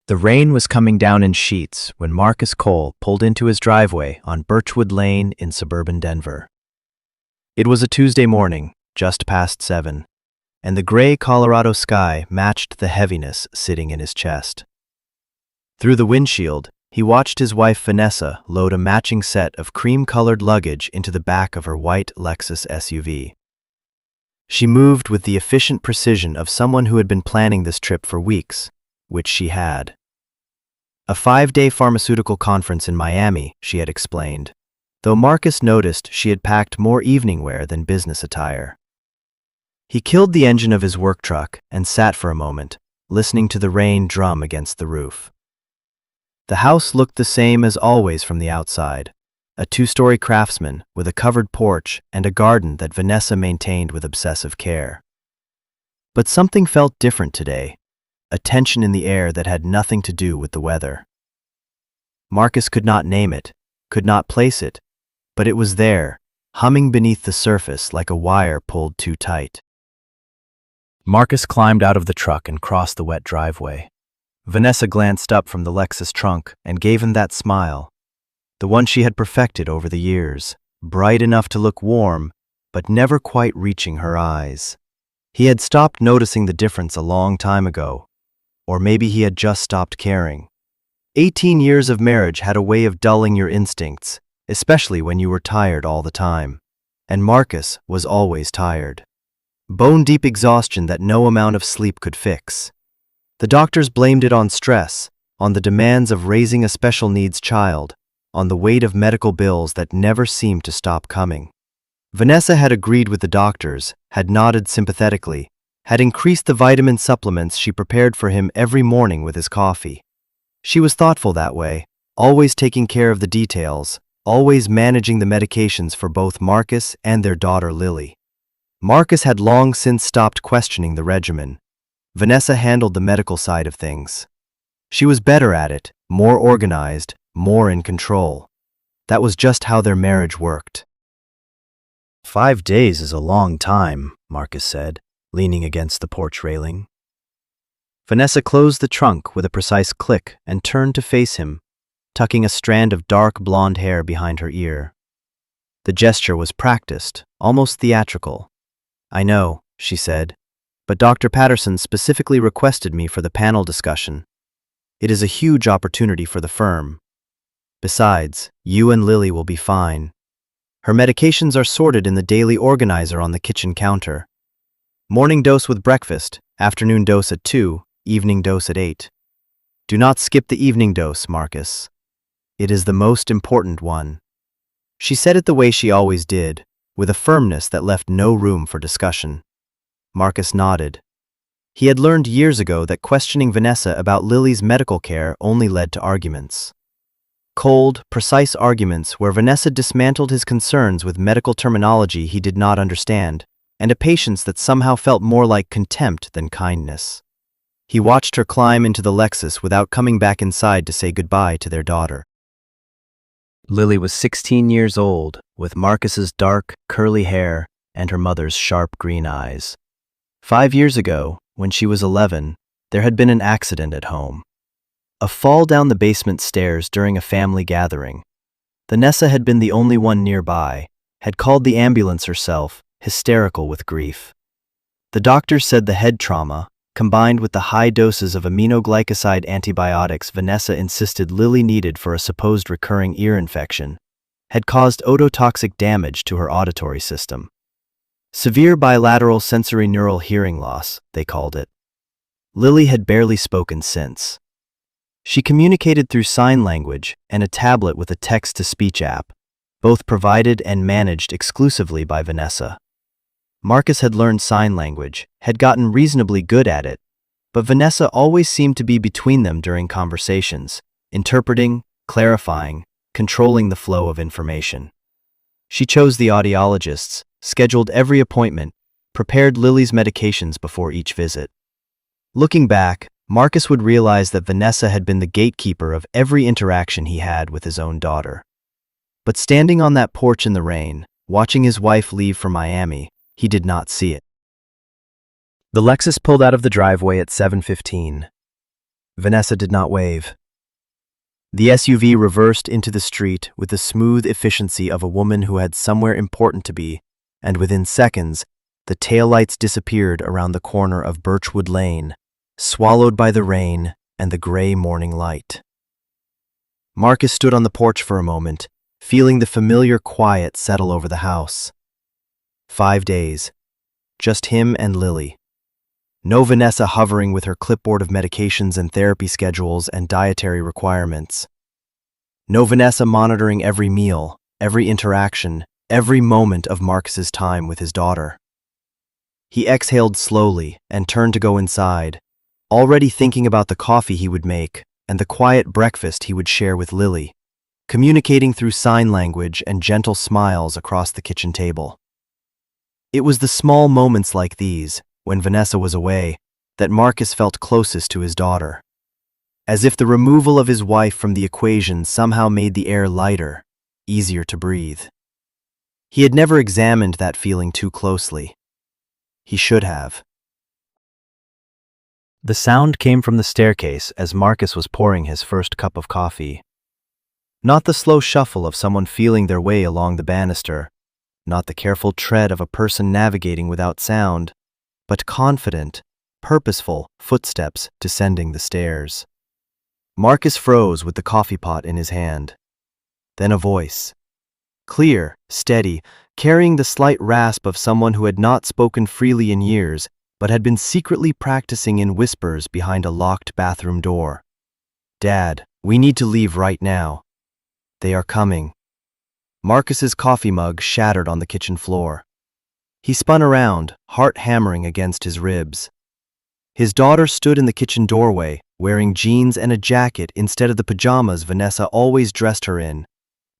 The rain was coming down in sheets when Marcus Cole pulled into his driveway on Birchwood Lane in suburban Denver. It was a Tuesday morning, just past 7, and the gray Colorado sky matched the heaviness sitting in his chest. Through the windshield, he watched his wife Vanessa load a matching set of cream-colored luggage into the back of her white Lexus SUV. She moved with the efficient precision of someone who had been planning this trip for weeks, which she had. A 5-day pharmaceutical conference in Miami, she had explained, though Marcus noticed she had packed more evening wear than business attire. He killed the engine of his work truck and sat for a moment, listening to the rain drum against the roof. The house looked the same as always from the outside, a 2-story craftsman with a covered porch and a garden that Vanessa maintained with obsessive care. But something felt different today, a tension in the air that had nothing to do with the weather. Marcus could not name it, could not place it, but it was there, humming beneath the surface like a wire pulled too tight. Marcus climbed out of the truck and crossed the wet driveway. Vanessa glanced up from the Lexus trunk and gave him that smile, the one she had perfected over the years, bright enough to look warm, but never quite reaching her eyes. He had stopped noticing the difference a long time ago, or maybe he had just stopped caring. 18 years of marriage had a way of dulling your instincts, especially when you were tired all the time. And Marcus was always tired. Bone-deep exhaustion that no amount of sleep could fix. The doctors blamed it on stress, on the demands of raising a special needs child, on the weight of medical bills that never seemed to stop coming. Vanessa had agreed with the doctors, had nodded sympathetically, had increased the vitamin supplements she prepared for him every morning with his coffee. She was thoughtful that way, always taking care of the details, always managing the medications for both Marcus and their daughter Lily. Marcus had long since stopped questioning the regimen. Vanessa handled the medical side of things. She was better at it, more organized, more in control. That was just how their marriage worked. 5 days is a long time, Marcus said, leaning against the porch railing. Vanessa closed the trunk with a precise click and turned to face him, tucking a strand of dark blonde hair behind her ear. The gesture was practiced, almost theatrical. "I know," she said, "but Dr. Patterson specifically requested me for the panel discussion. It is a huge opportunity for the firm. Besides, you and Lily will be fine. Her medications are sorted in the daily organizer on the kitchen counter. Morning dose with breakfast, afternoon dose at 2, evening dose at 8. Do not skip the evening dose, Marcus. It is the most important one." She said it the way she always did, with a firmness that left no room for discussion. Marcus nodded. He had learned years ago that questioning Vanessa about Lily's medical care only led to arguments. Cold, precise arguments where Vanessa dismantled his concerns with medical terminology he did not understand, and a patience that somehow felt more like contempt than kindness. He watched her climb into the Lexus without coming back inside to say goodbye to their daughter. Lily was 16 years old, with Marcus's dark, curly hair and her mother's sharp green eyes. 5 years ago, when she was 11, there had been an accident at home. A fall down the basement stairs during a family gathering. Vanessa had been the only one nearby, had called the ambulance herself, hysterical with grief. The doctors said the head trauma, combined with the high doses of aminoglycoside antibiotics Vanessa insisted Lily needed for a supposed recurring ear infection, had caused ototoxic damage to her auditory system. Severe bilateral sensorineural hearing loss, they called it. Lily had barely spoken since. She communicated through sign language and a tablet with a text-to-speech app, both provided and managed exclusively by Vanessa. Marcus had learned sign language, had gotten reasonably good at it, but Vanessa always seemed to be between them during conversations, interpreting, clarifying, controlling the flow of information. She chose the audiologists, scheduled every appointment, prepared Lily's medications before each visit. Looking back, Marcus would realize that Vanessa had been the gatekeeper of every interaction he had with his own daughter. But standing on that porch in the rain, watching his wife leave for Miami, he did not see it. The Lexus pulled out of the driveway at 7:15. Vanessa did not wave. The SUV reversed into the street with the smooth efficiency of a woman who had somewhere important to be, and within seconds, the taillights disappeared around the corner of Birchwood Lane, swallowed by the rain and the gray morning light. Marcus stood on the porch for a moment, feeling the familiar quiet settle over the house. 5 days. Just him and Lily. No Vanessa hovering with her clipboard of medications and therapy schedules and dietary requirements. No Vanessa monitoring every meal, every interaction, every moment of Marcus's time with his daughter. He exhaled slowly and turned to go inside, already thinking about the coffee he would make and the quiet breakfast he would share with Lily, communicating through sign language and gentle smiles across the kitchen table. It was the small moments like these, when Vanessa was away, that Marcus felt closest to his daughter. As if the removal of his wife from the equation somehow made the air lighter, easier to breathe. He had never examined that feeling too closely. He should have. The sound came from the staircase as Marcus was pouring his first cup of coffee. Not the slow shuffle of someone feeling their way along the banister, not the careful tread of a person navigating without sound, but confident, purposeful footsteps descending the stairs. Marcus froze with the coffee pot in his hand. Then a voice. Clear, steady, carrying the slight rasp of someone who had not spoken freely in years, but had been secretly practicing in whispers behind a locked bathroom door. Dad, we need to leave right now. They are coming. Marcus's coffee mug shattered on the kitchen floor. He spun around, heart hammering against his ribs. His daughter stood in the kitchen doorway, wearing jeans and a jacket instead of the pajamas Vanessa always dressed her in,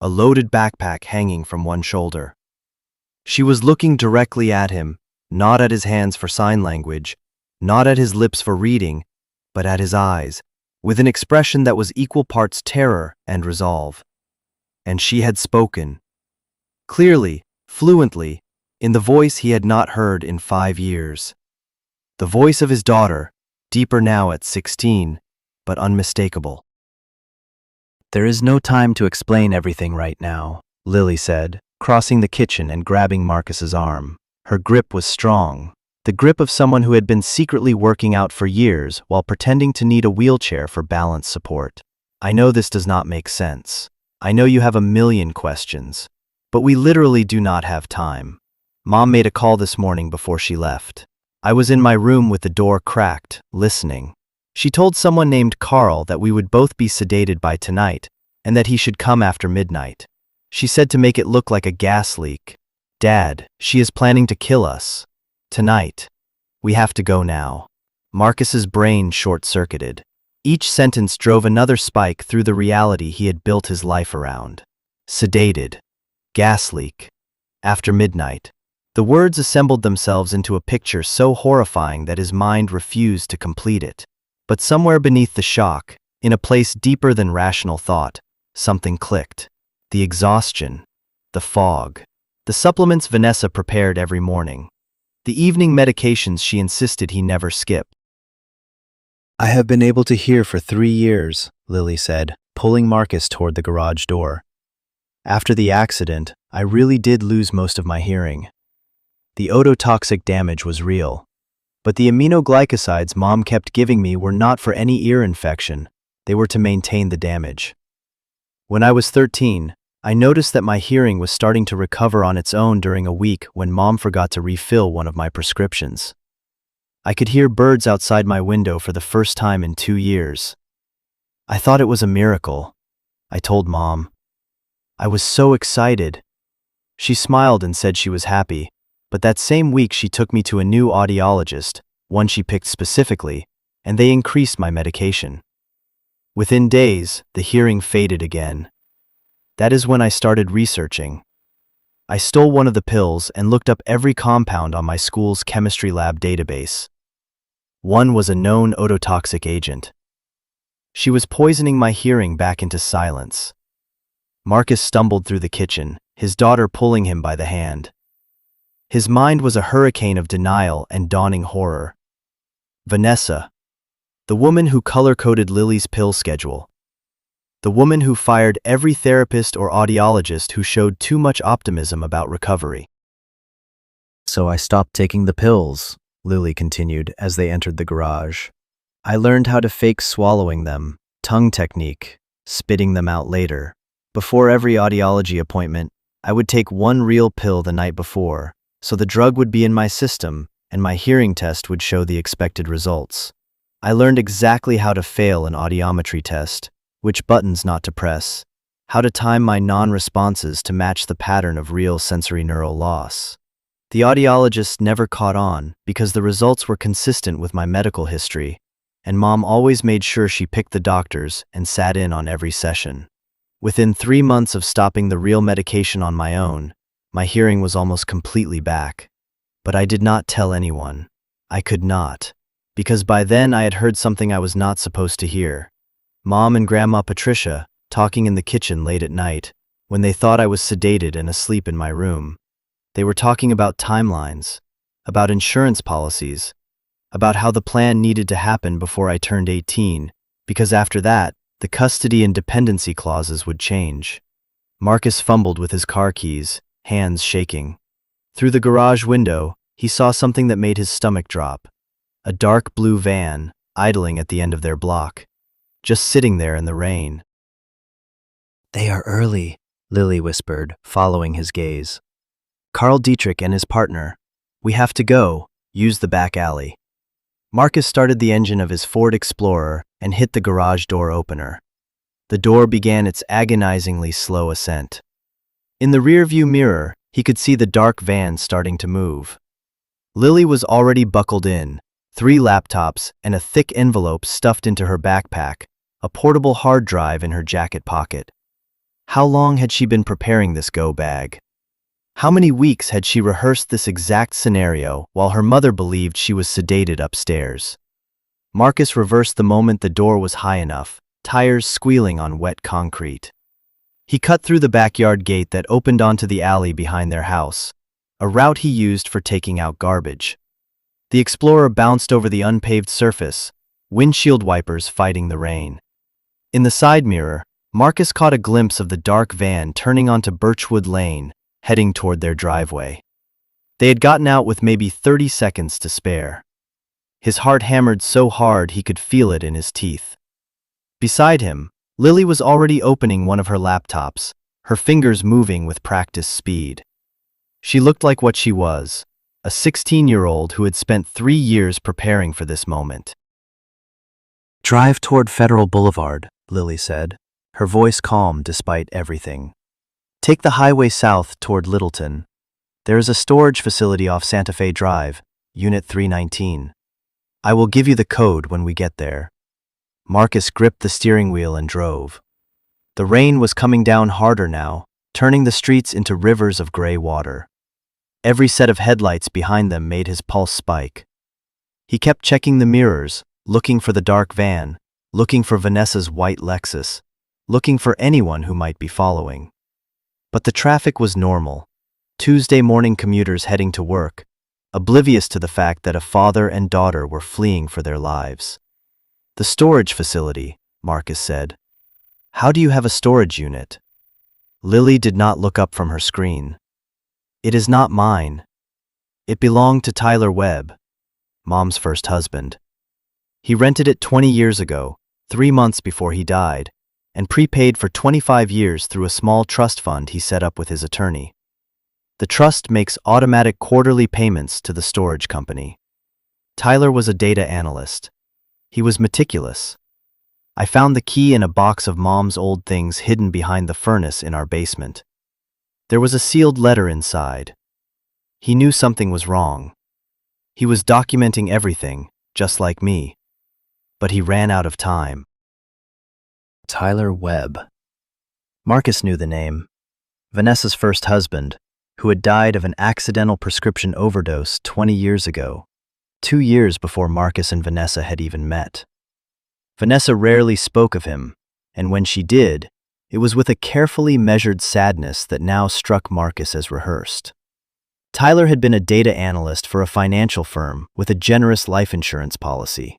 a loaded backpack hanging from one shoulder. She was looking directly at him, not at his hands for sign language, not at his lips for reading, but at his eyes, with an expression that was equal parts terror and resolve. And she had spoken. Clearly, fluently, in the voice he had not heard in 5 years. The voice of his daughter, deeper now at 16, but unmistakable. There is no time to explain everything right now, Lily said, crossing the kitchen and grabbing Marcus's arm. Her grip was strong, the grip of someone who had been secretly working out for years while pretending to need a wheelchair for balance support. I know this does not make sense. I know you have a million questions, but we literally do not have time. Mom made a call this morning before she left. I was in my room with the door cracked, listening. She told someone named Carl that we would both be sedated by tonight, and that he should come after midnight. She said to make it look like a gas leak. Dad, she is planning to kill us. Tonight. We have to go now. Marcus's brain short-circuited. Each sentence drove another spike through the reality he had built his life around. Sedated. Gas leak. After midnight. The words assembled themselves into a picture so horrifying that his mind refused to complete it. But somewhere beneath the shock, in a place deeper than rational thought, something clicked. The exhaustion. The fog. The supplements Vanessa prepared every morning. The evening medications she insisted he never skip. I have been able to hear for 3 years, Lily said, pulling Marcus toward the garage door. After the accident, I really did lose most of my hearing. The ototoxic damage was real. But the aminoglycosides Mom kept giving me were not for any ear infection. They were to maintain the damage. When I was 13, I noticed that my hearing was starting to recover on its own during a week when Mom forgot to refill one of my prescriptions. I could hear birds outside my window for the first time in 2 years. I thought it was a miracle. I told Mom. I was so excited. She smiled and said she was happy, but that same week she took me to a new audiologist, one she picked specifically, and they increased my medication. Within days, the hearing faded again. That is when I started researching. I stole one of the pills and looked up every compound on my school's chemistry lab database. One was a known ototoxic agent. She was poisoning my hearing back into silence. Marcus stumbled through the kitchen, his daughter pulling him by the hand. His mind was a hurricane of denial and dawning horror. Vanessa. The woman who color-coded Lily's pill schedule. The woman who fired every therapist or audiologist who showed too much optimism about recovery. So I stopped taking the pills, Lily continued as they entered the garage. I learned how to fake swallowing them, tongue technique, spitting them out later. Before every audiology appointment, I would take one real pill the night before, so the drug would be in my system and my hearing test would show the expected results. I learned exactly how to fail an audiometry test, which buttons not to press, how to time my non-responses to match the pattern of real sensory neural loss. The audiologists never caught on because the results were consistent with my medical history, and Mom always made sure she picked the doctors and sat in on every session. Within 3 months of stopping the real medication on my own, my hearing was almost completely back. But I did not tell anyone. I could not, because by then I had heard something I was not supposed to hear. Mom and Grandma Patricia talking in the kitchen late at night when they thought I was sedated and asleep in my room. They were talking about timelines, about insurance policies, about how the plan needed to happen before I turned 18, because after that, the custody and dependency clauses would change. Marcus fumbled with his car keys, hands shaking. Through the garage window, he saw something that made his stomach drop. A dark blue van, idling at the end of their block, just sitting there in the rain. "They are early," Lily whispered, following his gaze. "Carl Dietrich and his partner. We have to go. Use the back alley." Marcus started the engine of his Ford Explorer and hit the garage door opener. The door began its agonizingly slow ascent. In the rearview mirror, he could see the dark van starting to move. Lily was already buckled in, 3 laptops and a thick envelope stuffed into her backpack, a portable hard drive in her jacket pocket. How long had she been preparing this go bag? How many weeks had she rehearsed this exact scenario while her mother believed she was sedated upstairs? Marcus reversed the moment the door was high enough, tires squealing on wet concrete. He cut through the backyard gate that opened onto the alley behind their house, a route he used for taking out garbage. The Explorer bounced over the unpaved surface, windshield wipers fighting the rain. In the side mirror, Marcus caught a glimpse of the dark van turning onto Birchwood Lane, heading toward their driveway. They had gotten out with maybe 30 seconds to spare. His heart hammered so hard he could feel it in his teeth. Beside him, Lily was already opening one of her laptops, her fingers moving with practiced speed. She looked like what she was, a 16-year-old who had spent 3 years preparing for this moment. "Drive toward Federal Boulevard," Lily said, her voice calm despite everything. "Take the highway south toward Littleton. There is a storage facility off Santa Fe Drive, Unit 319. I will give you the code when we get there." Marcus gripped the steering wheel and drove. The rain was coming down harder now, turning the streets into rivers of gray water. Every set of headlights behind them made his pulse spike. He kept checking the mirrors, looking for the dark van, looking for Vanessa's white Lexus, looking for anyone who might be following. But the traffic was normal. Tuesday morning commuters heading to work, oblivious to the fact that a father and daughter were fleeing for their lives. "The storage facility," Marcus said. "How do you have a storage unit?" Lily did not look up from her screen. "It is not mine. It belonged to Tyler Webb, Mom's first husband. He rented it 20 years ago, 3 months before he died, and prepaid for 25 years through a small trust fund he set up with his attorney. The trust makes automatic quarterly payments to the storage company. Tyler was a data analyst. He was meticulous. I found the key in a box of Mom's old things hidden behind the furnace in our basement. There was a sealed letter inside. He knew something was wrong. He was documenting everything, just like me. But he ran out of time." Tyler Webb. Marcus knew the name. Vanessa's first husband, who had died of an accidental prescription overdose 20 years ago, 2 years before Marcus and Vanessa had even met. Vanessa rarely spoke of him, and when she did, it was with a carefully measured sadness that now struck Marcus as rehearsed. Tyler had been a data analyst for a financial firm with a generous life insurance policy.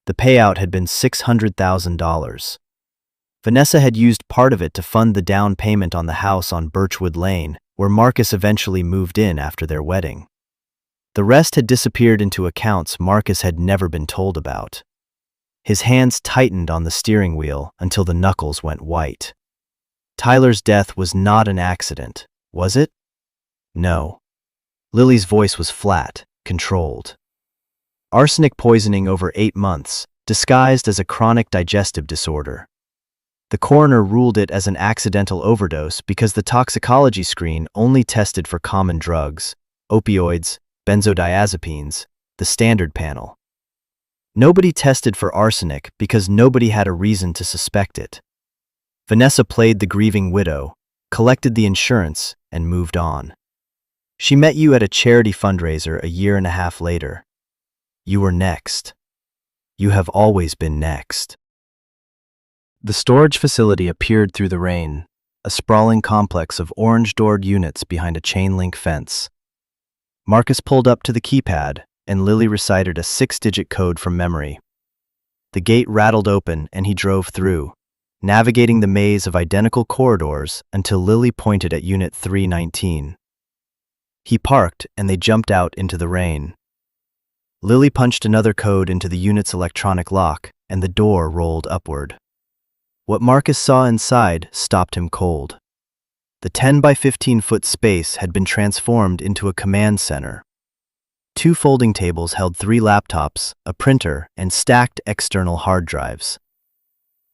The payout had been $600,000. Vanessa had used part of it to fund the down payment on the house on Birchwood Lane, where Marcus eventually moved in after their wedding. The rest had disappeared into accounts Marcus had never been told about. His hands tightened on the steering wheel until the knuckles went white. Tyler's death was not an accident, was it? No. Lily's voice was flat, controlled. Arsenic poisoning over 8 months, disguised as a chronic digestive disorder. The coroner ruled it as an accidental overdose because the toxicology screen only tested for common drugs, opioids, benzodiazepines, the standard panel. Nobody tested for arsenic because nobody had a reason to suspect it. Vanessa played the grieving widow, collected the insurance, and moved on. She met you at a charity fundraiser a year and a half later. You were next. You have always been next. The storage facility appeared through the rain, a sprawling complex of orange-doored units behind a chain-link fence. Marcus pulled up to the keypad, and Lily recited a 6-digit code from memory. The gate rattled open, and he drove through, navigating the maze of identical corridors until Lily pointed at Unit 319. He parked, and they jumped out into the rain. Lily punched another code into the unit's electronic lock, and the door rolled upward. What Marcus saw inside stopped him cold. The 10 by 15-foot space had been transformed into a command center. 2 folding tables held 3 laptops, a printer, and stacked external hard drives.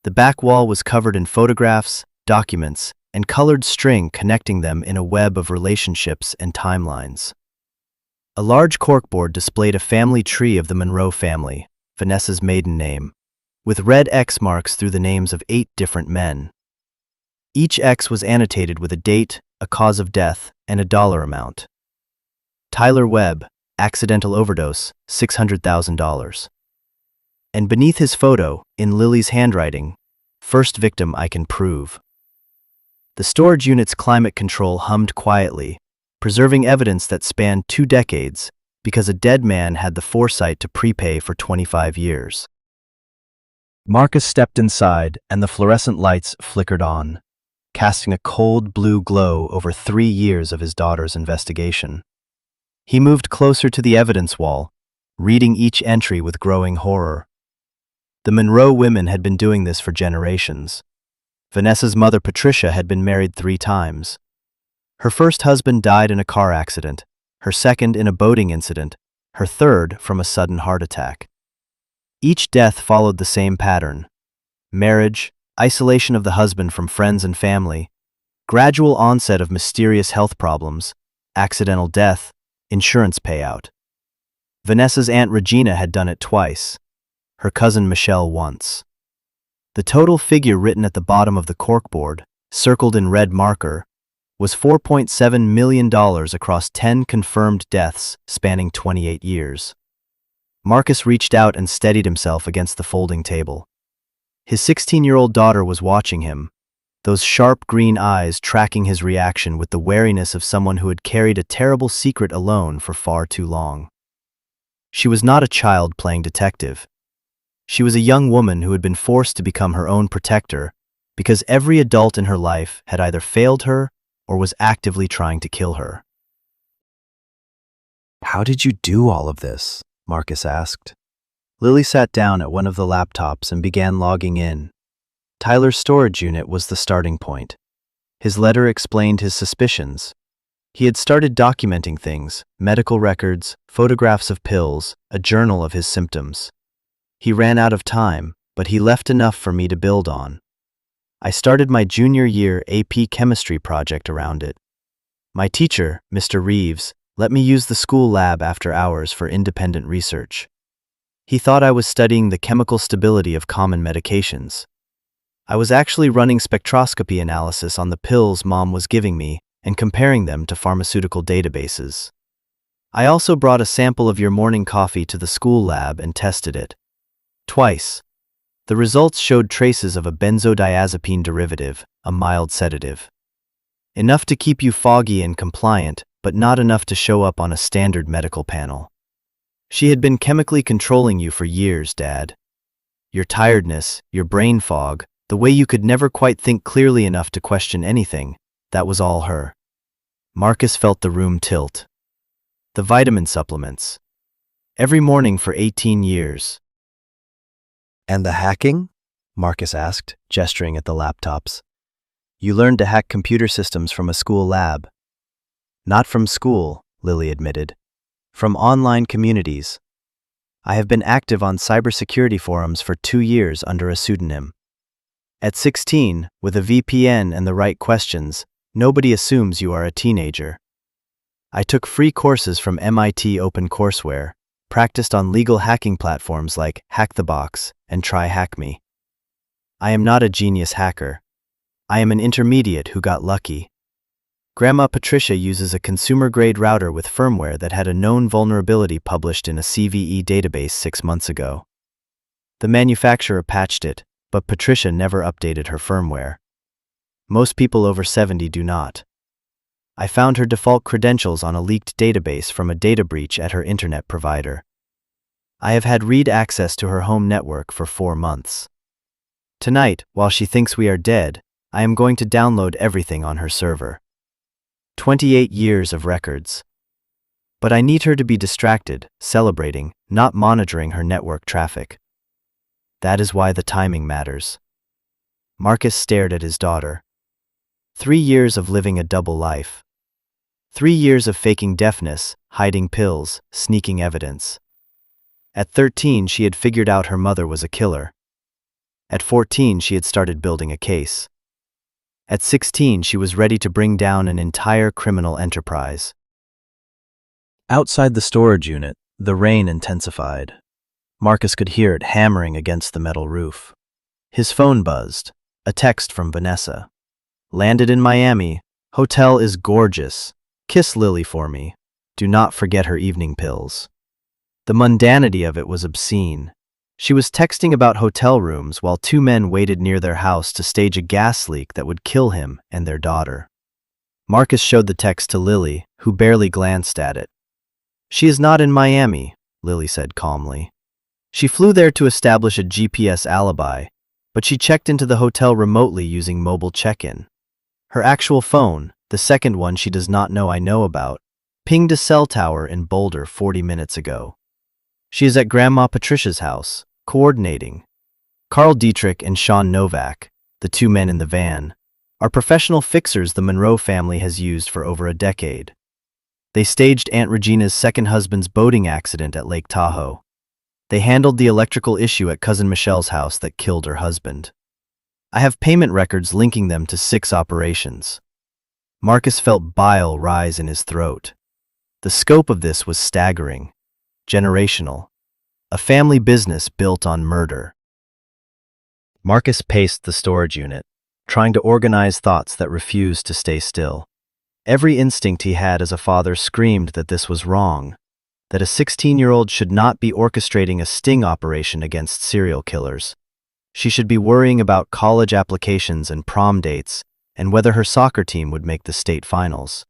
The back wall was covered in photographs, documents, and colored string connecting them in a web of relationships and timelines. A large corkboard displayed a family tree of the Monroe family, Vanessa's maiden name, with red X marks through the names of 8 different men. Each X was annotated with a date, a cause of death, and a dollar amount. Tyler Webb, accidental overdose, $600,000. And beneath his photo, in Lily's handwriting, first victim I can prove. The storage unit's climate control hummed quietly, preserving evidence that spanned 2 decades because a dead man had the foresight to prepay for 25 years. Marcus stepped inside, and the fluorescent lights flickered on, casting a cold blue glow over 3 years of his daughter's investigation. He moved closer to the evidence wall, reading each entry with growing horror. The Monroe women had been doing this for generations. Vanessa's mother, Patricia, had been married 3 times. Her first husband died in a car accident, her second in a boating incident, her third from a sudden heart attack. Each death followed the same pattern: marriage, isolation of the husband from friends and family, gradual onset of mysterious health problems, accidental death, insurance payout. Vanessa's Aunt Regina had done it twice, her cousin Michelle once. The total figure written at the bottom of the corkboard, circled in red marker, was $4.7 million across 10 confirmed deaths spanning 28 years. Marcus reached out and steadied himself against the folding table. His 16-year-old daughter was watching him, those sharp green eyes tracking his reaction with the wariness of someone who had carried a terrible secret alone for far too long. She was not a child playing detective. She was a young woman who had been forced to become her own protector because every adult in her life had either failed her or was actively trying to kill her. "How did you do all of this?" Marcus asked. Lily sat down at one of the laptops and began logging in. Tyler's storage unit was the starting point. His letter explained his suspicions. He had started documenting things: medical records, photographs of pills, a journal of his symptoms. He ran out of time, but he left enough for me to build on. I started my junior year AP chemistry project around it. My teacher, Mr. Reeves, let me use the school lab after hours for independent research. He thought I was studying the chemical stability of common medications. I was actually running spectroscopy analysis on the pills Mom was giving me and comparing them to pharmaceutical databases. I also brought a sample of your morning coffee to the school lab and tested it. Twice. The results showed traces of a benzodiazepine derivative, a mild sedative. Enough to keep you foggy and compliant, but not enough to show up on a standard medical panel. She had been chemically controlling you for years, Dad. your tiredness, your brain fog, the way you could never quite think clearly enough to question anything, that was all her. Marcus felt the room tilt. The vitamin supplements. Every morning for 18 years. And the hacking? Marcus asked, gesturing at the laptops. You learned to hack computer systems from a school lab. Not from school, Lily admitted. From online communities. I have been active on cybersecurity forums for 2 years under a pseudonym. At 16, with a VPN and the right questions, nobody assumes you are a teenager. I took free courses from MIT OpenCourseWare, practiced on legal hacking platforms like HackTheBox and TryHackMe. I am not a genius hacker. I am an intermediate who got lucky. Grandma Patricia uses a consumer-grade router with firmware that had a known vulnerability published in a CVE database 6 months ago. The manufacturer patched it, but Patricia never updated her firmware. Most people over 70 do not. I found her default credentials on a leaked database from a data breach at her internet provider. I have had read access to her home network for 4 months. Tonight, while she thinks we are dead, I am going to download everything on her server. 28 years of records. But I need her to be distracted, celebrating, not monitoring her network traffic. That is why the timing matters. Marcus stared at his daughter. 3 years of living a double life. 3 years of faking deafness, hiding pills, sneaking evidence. At 13, she had figured out her mother was a killer. At 14, she had started building a case. At 16, she was ready to bring down an entire criminal enterprise. Outside the storage unit, the rain intensified. Marcus could hear it hammering against the metal roof. His phone buzzed. A text from Vanessa. Landed in Miami. Hotel is gorgeous. Kiss Lily for me. Do not forget her evening pills. The mundanity of it was obscene. She was texting about hotel rooms while 2 men waited near their house to stage a gas leak that would kill him and their daughter. Marcus showed the text to Lily, who barely glanced at it. She is not in Miami, Lily said calmly. She flew there to establish a GPS alibi, but she checked into the hotel remotely using mobile check-in. Her actual phone, the second one she does not know I know about, pinged a cell tower in Boulder 40 minutes ago. She is at Grandma Patricia's house, coordinating. Carl Dietrich and Sean Novak, the 2 men in the van, are professional fixers the Monroe family has used for over a decade. They staged Aunt Regina's second husband's boating accident at Lake Tahoe. They handled the electrical issue at Cousin Michelle's house that killed her husband. I have payment records linking them to 6 operations. Marcus felt bile rise in his throat. The scope of this was staggering. Generational. A family business built on murder. Marcus paced the storage unit, trying to organize thoughts that refused to stay still. Every instinct he had as a father screamed that this was wrong, that a 16-year-old should not be orchestrating a sting operation against serial killers. She should be worrying about college applications and prom dates, and whether her soccer team would make the state finals.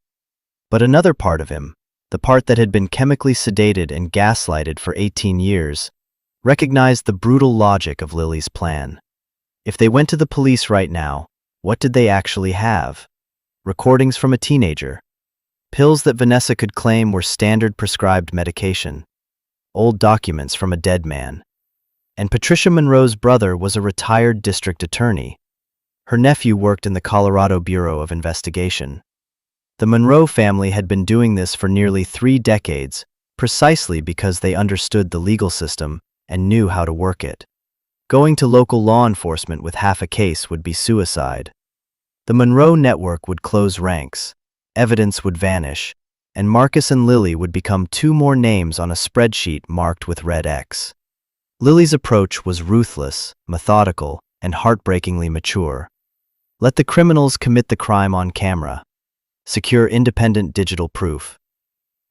But another part of him, the part that had been chemically sedated and gaslighted for 18 years, recognized the brutal logic of Lily's plan. If they went to the police right now, what did they actually have? Recordings from a teenager. Pills that Vanessa could claim were standard prescribed medication. Old documents from a dead man. And Patricia Monroe's brother was a retired district attorney. Her nephew worked in the Colorado Bureau of Investigation. The Monroe family had been doing this for nearly 3 decades, precisely because they understood the legal system and knew how to work it. Going to local law enforcement with half a case would be suicide. The Monroe network would close ranks, evidence would vanish, and Marcus and Lily would become 2 more names on a spreadsheet marked with red X. Lily's approach was ruthless, methodical, and heartbreakingly mature. Let the criminals commit the crime on camera. Secure independent digital proof.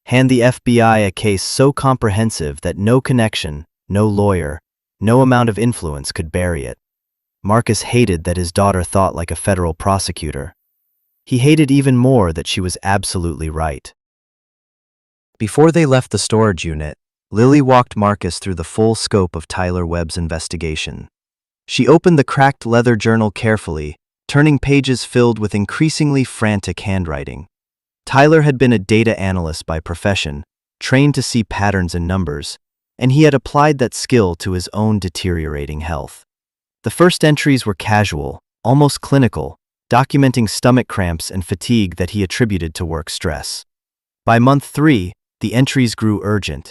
Hand the FBI a case so comprehensive that no connection, no lawyer, no amount of influence could bury it. Marcus hated that his daughter thought like a federal prosecutor. He hated even more that she was absolutely right. Before they left the storage unit, Lily walked Marcus through the full scope of Tyler Webb's investigation. She opened the cracked leather journal carefully, turning pages filled with increasingly frantic handwriting. Tyler had been a data analyst by profession, trained to see patterns in numbers, and he had applied that skill to his own deteriorating health. The first entries were casual, almost clinical, documenting stomach cramps and fatigue that he attributed to work stress. By month 3, the entries grew urgent.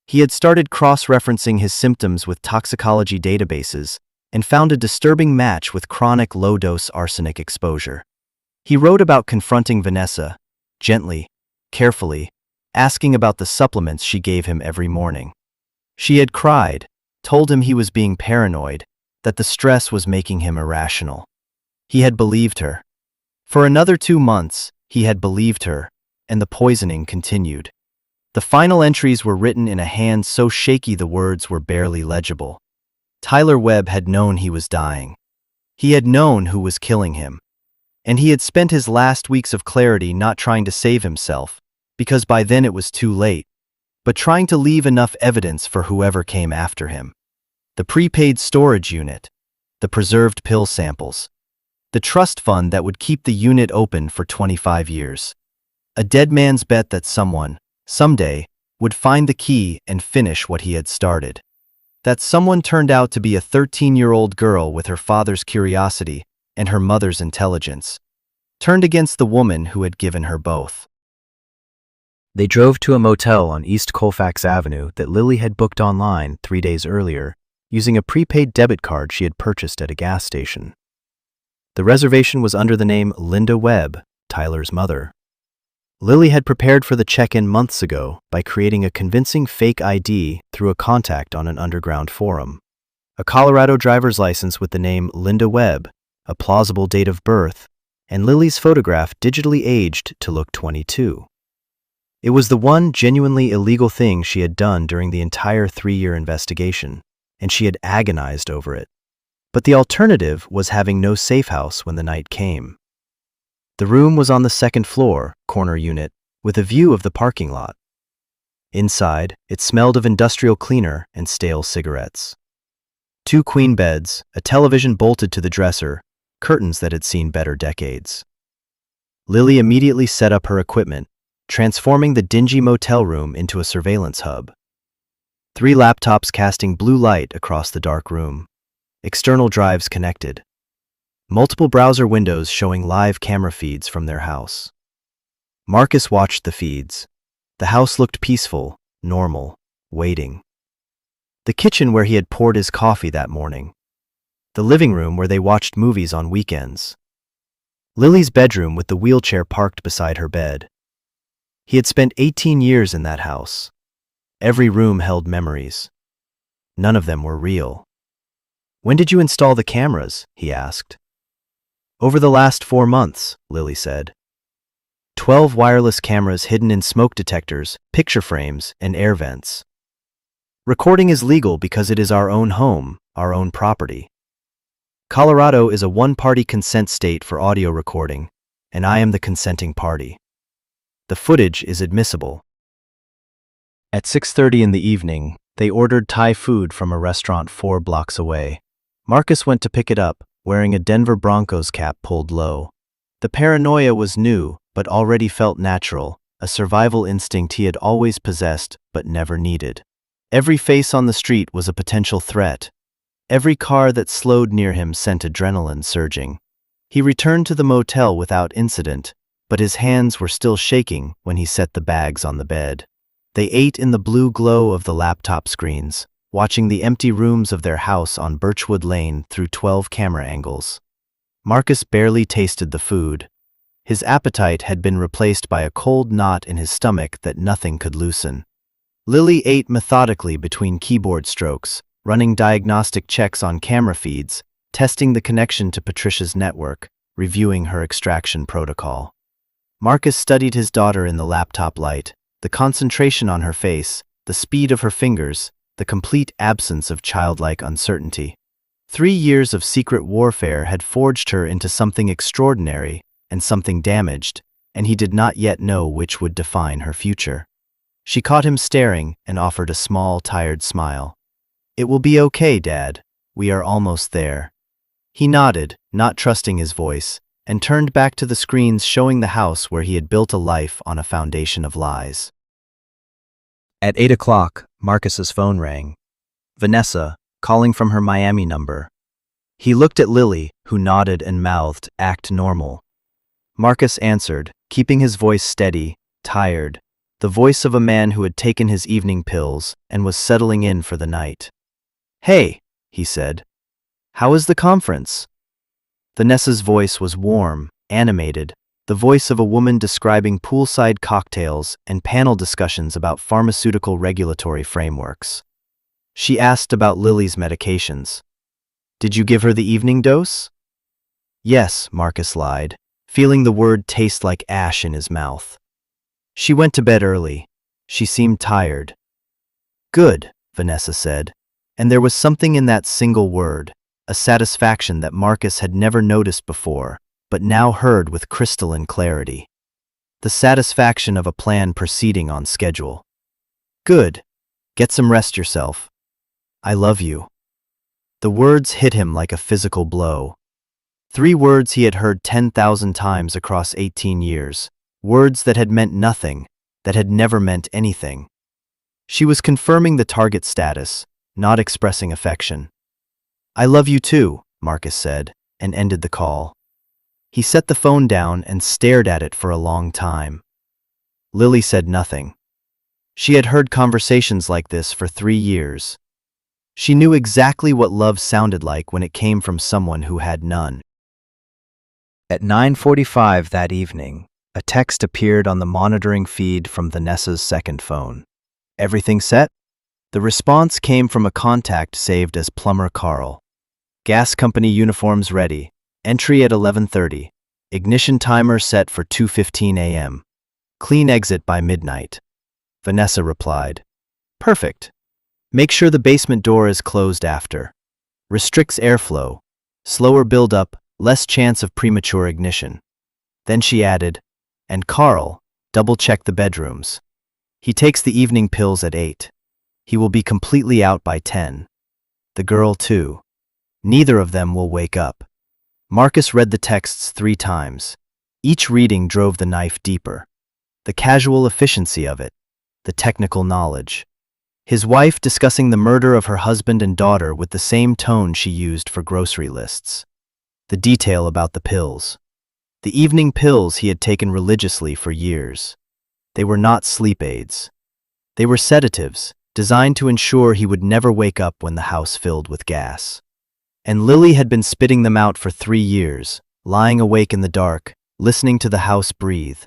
He had started cross-referencing his symptoms with toxicology databases and found a disturbing match with chronic low-dose arsenic exposure. He wrote about confronting Vanessa, gently, carefully, asking about the supplements she gave him every morning. She had cried, told him he was being paranoid, that the stress was making him irrational. He had believed her. For another 2 months, he had believed her, and the poisoning continued. The final entries were written in a hand so shaky the words were barely legible. Tyler Webb had known he was dying. He had known who was killing him. And he had spent his last weeks of clarity not trying to save himself, because by then it was too late, but trying to leave enough evidence for whoever came after him. The prepaid storage unit, the preserved pill samples, the trust fund that would keep the unit open for 25 years. A dead man's bet that someone, someday, would find the key and finish what he had started. That someone turned out to be a 13-year-old girl with her father's curiosity and her mother's intelligence, turned against the woman who had given her both. They drove to a motel on East Colfax Avenue that Lily had booked online 3 days earlier, using a prepaid debit card she had purchased at a gas station. The reservation was under the name Linda Webb, Tyler's mother. Lily had prepared for the check-in months ago by creating a convincing fake ID through a contact on an underground forum. A Colorado driver's license with the name Linda Webb, a plausible date of birth, and Lily's photograph digitally aged to look 22. It was the one genuinely illegal thing she had done during the entire 3-year investigation, and she had agonized over it. But the alternative was having no safe house when the night came. The room was on the 2nd floor, corner unit, with a view of the parking lot. Inside, it smelled of industrial cleaner and stale cigarettes. 2 queen beds, a television bolted to the dresser, curtains that had seen better decades. Lily immediately set up her equipment, transforming the dingy motel room into a surveillance hub. 3 laptops casting blue light across the dark room. External drives connected. Multiple browser windows showing live camera feeds from their house. Marcus watched the feeds. The house looked peaceful, normal, waiting. The kitchen where he had poured his coffee that morning. The living room where they watched movies on weekends. Lily's bedroom with the wheelchair parked beside her bed. He had spent 18 years in that house. Every room held memories. None of them were real. "When did you install the cameras?" he asked. "Over the last 4 months," Lily said. 12 wireless cameras hidden in smoke detectors, picture frames, and air vents. "Recording is legal because it is our own home, our own property. Colorado is a one-party consent state for audio recording, and I am the consenting party. The footage is admissible." At 6:30 in the evening, they ordered Thai food from a restaurant 4 blocks away. Marcus went to pick it up, wearing a Denver Broncos cap pulled low. The paranoia was new, but already felt natural, a survival instinct he had always possessed but never needed. Every face on the street was a potential threat. Every car that slowed near him sent adrenaline surging. He returned to the motel without incident, but his hands were still shaking when he set the bags on the bed. They ate in the blue glow of the laptop screens, watching the empty rooms of their house on Birchwood Lane through 12 camera angles. Marcus barely tasted the food. His appetite had been replaced by a cold knot in his stomach that nothing could loosen. Lily ate methodically between keyboard strokes, running diagnostic checks on camera feeds, testing the connection to Patricia's network, reviewing her extraction protocol. Marcus studied his daughter in the laptop light, the concentration on her face, the speed of her fingers, the complete absence of childlike uncertainty. 3 years of secret warfare had forged her into something extraordinary and something damaged, and he did not yet know which would define her future. She caught him staring and offered a small, tired smile. "It will be okay, Dad. We are almost there." He nodded, not trusting his voice, and turned back to the screens showing the house where he had built a life on a foundation of lies. At 8 o'clock, Marcus's phone rang. Vanessa, calling from her Miami number. He looked at Lily, who nodded and mouthed, "Act normal." Marcus answered, keeping his voice steady, tired, the voice of a man who had taken his evening pills and was settling in for the night. "Hey," he said. "How is the conference?" Vanessa's voice was warm, animated, the voice of a woman describing poolside cocktails and panel discussions about pharmaceutical regulatory frameworks. She asked about Lily's medications. "Did you give her the evening dose?" "Yes," Marcus lied, feeling the word taste like ash in his mouth. "She went to bed early. She seemed tired." "Good," Vanessa said, and there was something in that single word, a satisfaction that Marcus had never noticed before, but now heard with crystalline clarity. The satisfaction of a plan proceeding on schedule. "Good. Get some rest yourself. I love you." The words hit him like a physical blow. 3 words he had heard 10,000 times across 18 years, words that had meant nothing, that had never meant anything. She was confirming the target status, not expressing affection. "I love you too," Marcus said, and ended the call. He set the phone down and stared at it for a long time. Lily said nothing. She had heard conversations like this for 3 years. She knew exactly what love sounded like when it came from someone who had none. At 9:45 that evening, a text appeared on the monitoring feed from Vanessa's second phone. "Everything set?" The response came from a contact saved as Plumber Carl. "Gas company uniforms ready. Entry at 11:30. Ignition timer set for 2:15 a.m. Clean exit by midnight." Vanessa replied, "Perfect. Make sure the basement door is closed after. Restricts airflow. Slower buildup, less chance of premature ignition." Then she added, "And Carl, double-check the bedrooms. He takes the evening pills at 8. He will be completely out by 10. The girl, too. Neither of them will wake up." Marcus read the texts 3 times. Each reading drove the knife deeper. The casual efficiency of it, the technical knowledge. His wife discussing the murder of her husband and daughter with the same tone she used for grocery lists. The detail about the pills. The evening pills he had taken religiously for years. They were not sleep aids. They were sedatives, designed to ensure he would never wake up when the house filled with gas. And Lily had been spitting them out for 3 years, lying awake in the dark, listening to the house breathe,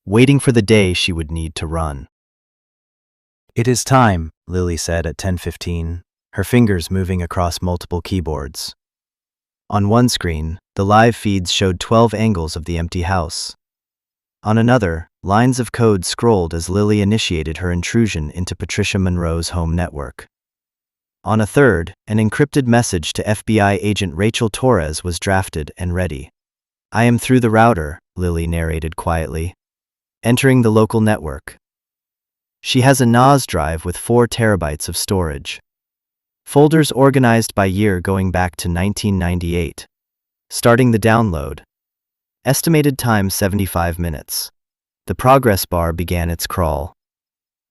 waiting for the day she would need to run. "It is time," Lily said at 10:15, her fingers moving across multiple keyboards. On one screen, the live feeds showed 12 angles of the empty house. On another, lines of code scrolled as Lily initiated her intrusion into Patricia Monroe's home network. On a third, an encrypted message to FBI agent Rachel Torres was drafted and ready. "I am through the router," Lily narrated quietly, entering the local network. She has a NAS drive with 4 terabytes of storage. Folders organized by year going back to 1998. Starting the download. Estimated time 75 minutes. The progress bar began its crawl.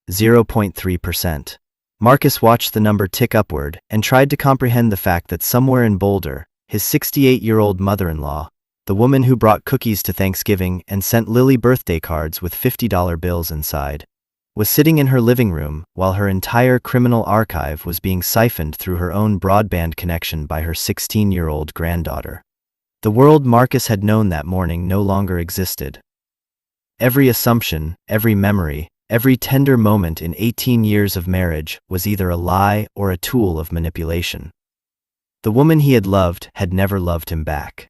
0.3%. Marcus watched the number tick upward and tried to comprehend the fact that somewhere in Boulder, his 68-year-old mother-in-law, the woman who brought cookies to Thanksgiving and sent Lily birthday cards with $50 bills inside, was sitting in her living room while her entire criminal archive was being siphoned through her own broadband connection by her 16-year-old granddaughter. The world Marcus had known that morning no longer existed. Every assumption, every memory, every tender moment in 18 years of marriage was either a lie or a tool of manipulation. The woman he had loved had never loved him back.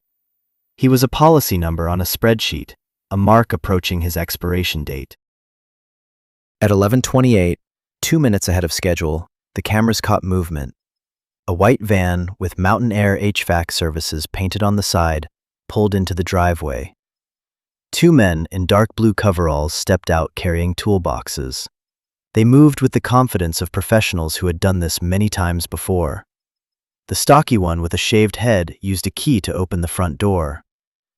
He was a policy number on a spreadsheet, a mark approaching his expiration date. At 11:28, 2 minutes ahead of schedule, the cameras caught movement. A white van with Mountain Air HVAC services painted on the side pulled into the driveway. 2 men in dark blue coveralls stepped out carrying toolboxes. They moved with the confidence of professionals who had done this many times before. The stocky one with a shaved head used a key to open the front door.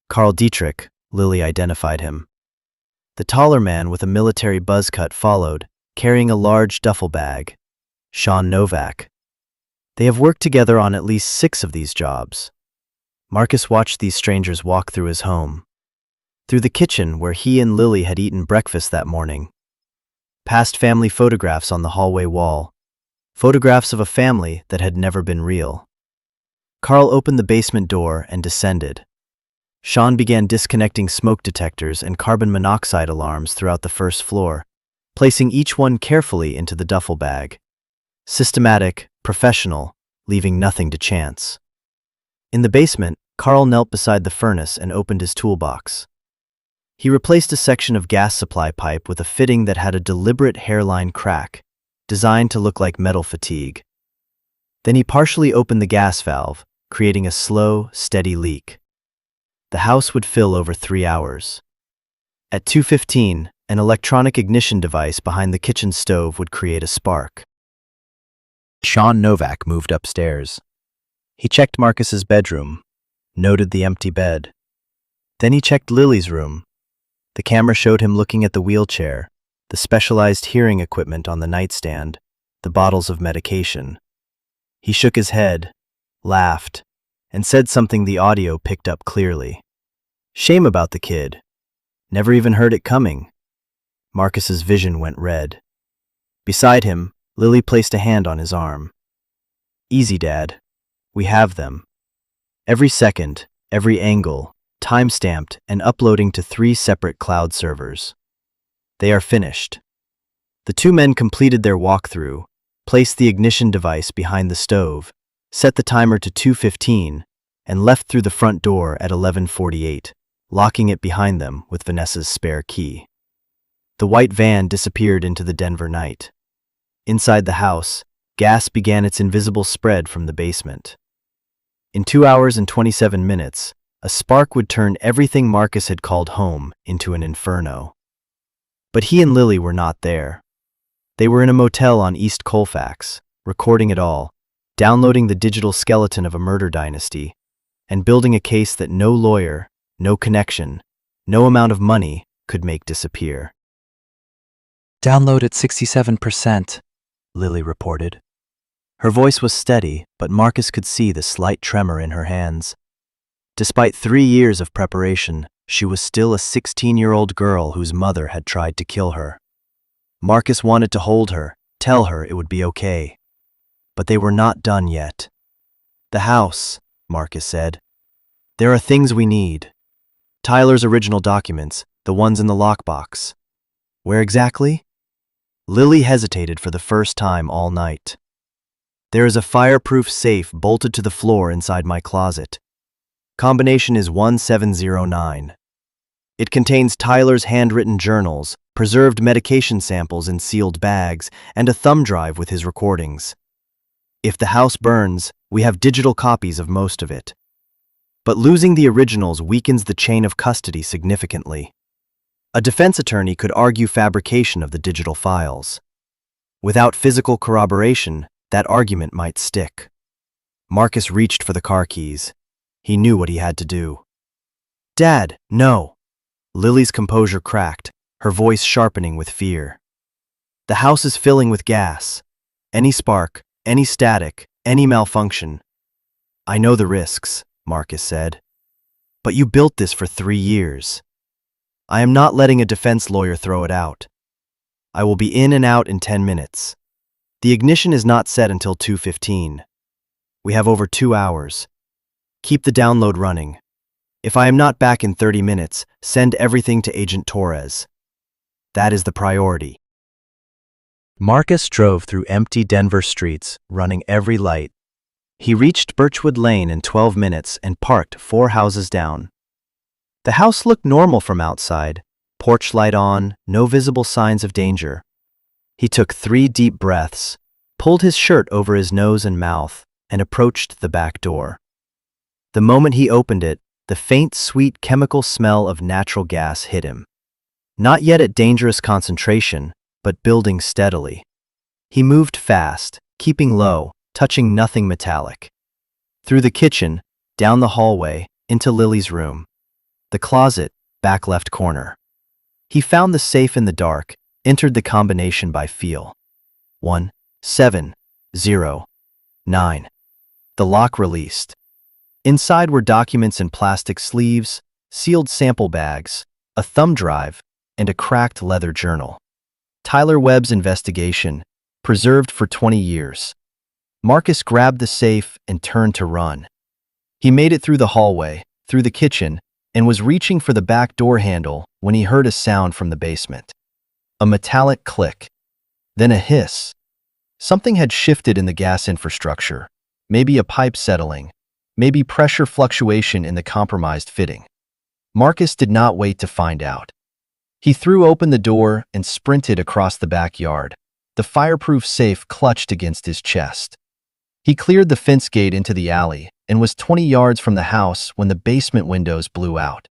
Karl Dietrich, Lily identified him. The taller man with a military buzz cut followed, carrying a large duffel bag. Sean Novak. They have worked together on at least 6 of these jobs. Marcus watched these strangers walk through his home. Through the kitchen where he and Lily had eaten breakfast that morning. Past family photographs on the hallway wall. Photographs of a family that had never been real. Karl opened the basement door and descended. Sean began disconnecting smoke detectors and carbon monoxide alarms throughout the first floor, placing each one carefully into the duffel bag. Systematic, professional, leaving nothing to chance. In the basement, Karl knelt beside the furnace and opened his toolbox. He replaced a section of gas supply pipe with a fitting that had a deliberate hairline crack, designed to look like metal fatigue. Then he partially opened the gas valve, creating a slow, steady leak. The house would fill over 3 hours. At 2:15, an electronic ignition device behind the kitchen stove would create a spark. Sean Novak moved upstairs. He checked Marcus's bedroom, noted the empty bed. Then he checked Lily's room. The camera showed him looking at the wheelchair, the specialized hearing equipment on the nightstand, the bottles of medication. He shook his head, laughed, and said something the audio picked up clearly. Shame about the kid. Never even heard it coming. Marcus's vision went red. Beside him, Lily placed a hand on his arm. Easy, Dad. We have them. Every second, every angle, time-stamped and uploading to 3 separate cloud servers. They are finished. The 2 men completed their walkthrough, placed the ignition device behind the stove, set the timer to 2:15, and left through the front door at 11:48, locking it behind them with Vanessa's spare key. The white van disappeared into the Denver night. Inside the house, gas began its invisible spread from the basement. In 2 hours and 27 minutes, a spark would turn everything Marcus had called home into an inferno. But he and Lily were not there. They were in a motel on East Colfax, recording it all, downloading the digital skeleton of a murder dynasty, and building a case that no lawyer, no connection, no amount of money could make disappear. Download at 67%, Lily reported. Her voice was steady, but Marcus could see the slight tremor in her hands. Despite 3 years of preparation, she was still a 16-year-old girl whose mother had tried to kill her. Marcus wanted to hold her, tell her it would be okay. But they were not done yet. The house, Marcus said. There are things we need. Tyler's original documents, the ones in the lockbox. Where exactly? Lily hesitated for the first time all night. There is a fireproof safe bolted to the floor inside my closet. Combination is 1709. It contains Tyler's handwritten journals, preserved medication samples in sealed bags, and a thumb drive with his recordings. If the house burns, we have digital copies of most of it. But losing the originals weakens the chain of custody significantly. A defense attorney could argue fabrication of the digital files. Without physical corroboration, that argument might stick. Marcus reached for the car keys. He knew what he had to do. Dad, no. Lily's composure cracked, her voice sharpening with fear. The house is filling with gas. Any spark, any static, any malfunction. I know the risks, Marcus said. But you built this for 3 years. I am not letting a defense lawyer throw it out. I will be in and out in 10 minutes. The ignition is not set until 2:15. We have over 2 hours. Keep the download running. If I am not back in 30 minutes, send everything to Agent Torres. That is the priority. Marcus drove through empty Denver streets, running every light. He reached Birchwood Lane in 12 minutes and parked 4 houses down. The house looked normal from outside, porch light on, no visible signs of danger. He took 3 deep breaths, pulled his shirt over his nose and mouth, and approached the back door. The moment he opened it, the faint, sweet chemical smell of natural gas hit him. Not yet at dangerous concentration, but building steadily. He moved fast, keeping low, touching nothing metallic. Through the kitchen, down the hallway, into Lily's room. The closet, back left corner. He found the safe in the dark, entered the combination by feel. 1709. The lock released. Inside were documents in plastic sleeves, sealed sample bags, a thumb drive, and a cracked leather journal. Tyler Webb's investigation, preserved for 20 years. Marcus grabbed the safe and turned to run. He made it through the hallway, through the kitchen, and was reaching for the back door handle when he heard a sound from the basement. A metallic click, then a hiss. Something had shifted in the gas infrastructure, maybe a pipe settling, maybe pressure fluctuation in the compromised fitting. Marcus did not wait to find out. He threw open the door and sprinted across the backyard, the fireproof safe clutched against his chest. He cleared the fence gate into the alley and was 20 yards from the house when the basement windows blew out.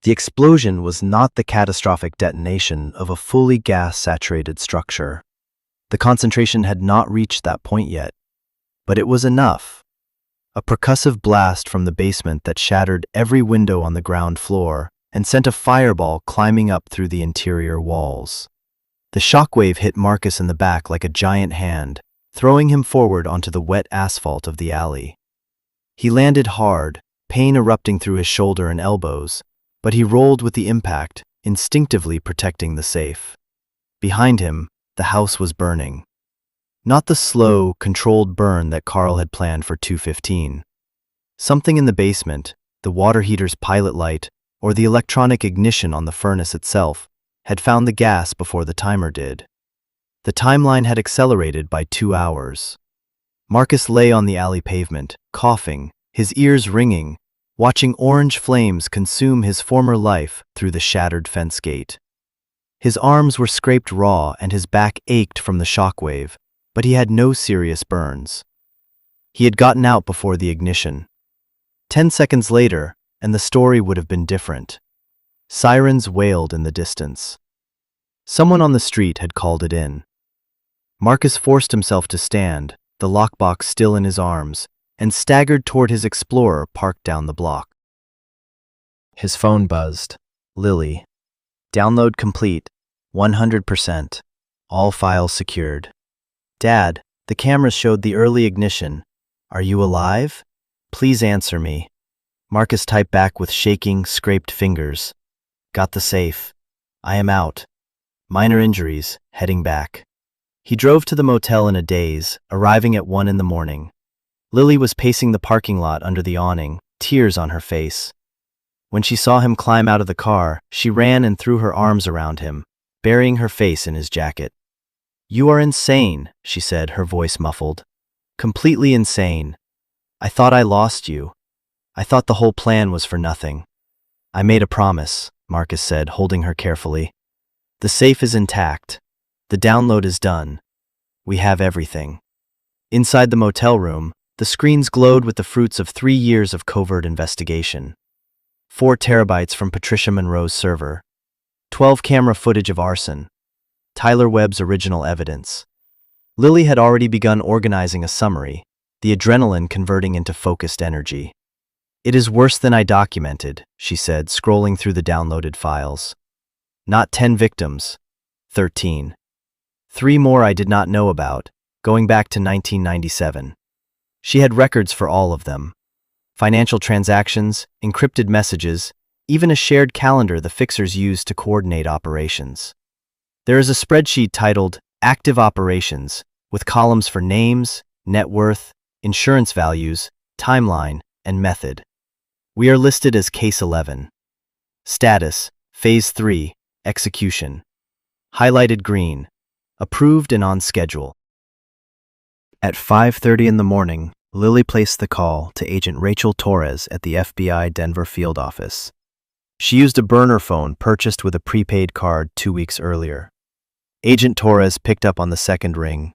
The explosion was not the catastrophic detonation of a fully gas-saturated structure. The concentration had not reached that point yet, but it was enough. A percussive blast from the basement that shattered every window on the ground floor and sent a fireball climbing up through the interior walls. The shockwave hit Marcus in the back like a giant hand, throwing him forward onto the wet asphalt of the alley. He landed hard, pain erupting through his shoulder and elbows, but he rolled with the impact, instinctively protecting the safe. Behind him, the house was burning. Not the slow, controlled burn that Carl had planned for 2:15. Something in the basement, the water heater's pilot light, or the electronic ignition on the furnace itself, had found the gas before the timer did. The timeline had accelerated by 2 hours. Marcus lay on the alley pavement, coughing, his ears ringing, watching orange flames consume his former life through the shattered fence gate. His arms were scraped raw and his back ached from the shockwave, but he had no serious burns. He had gotten out before the ignition. 10 seconds later, and the story would have been different. Sirens wailed in the distance. Someone on the street had called it in. Marcus forced himself to stand, the lockbox still in his arms, and staggered toward his Explorer parked down the block. His phone buzzed. Lily. Download complete. 100%. All files secured. Dad, the cameras showed the early ignition. Are you alive? Please answer me. Marcus typed back with shaking, scraped fingers. Got the safe. I am out. Minor injuries, heading back. He drove to the motel in a daze, arriving at 1 in the morning. Lily was pacing the parking lot under the awning, tears on her face. When she saw him climb out of the car, she ran and threw her arms around him, burying her face in his jacket. You are insane, she said, her voice muffled. Completely insane. I thought I lost you. I thought the whole plan was for nothing. I made a promise, Marcus said, holding her carefully. The safe is intact. The download is done. We have everything. Inside the motel room, the screens glowed with the fruits of 3 years of covert investigation. 4 terabytes from Patricia Monroe's server. 12 camera footage of arson. Tyler Webb's original evidence. Lily had already begun organizing a summary, the adrenaline converting into focused energy. It is worse than I documented, she said, scrolling through the downloaded files. Not 10 victims, 13. 3 more I did not know about, going back to 1997. She had records for all of them. Financial transactions, encrypted messages, even a shared calendar the fixers used to coordinate operations. There is a spreadsheet titled Active Operations, with columns for names, net worth, insurance values, timeline, and method. We are listed as Case 11. Status, Phase 3, Execution. Highlighted green. Approved and on schedule. At 5:30 in the morning, Lily placed the call to Agent Rachel Torres at the FBI Denver field office. She used a burner phone purchased with a prepaid card 2 weeks earlier. Agent Torres picked up on the second ring.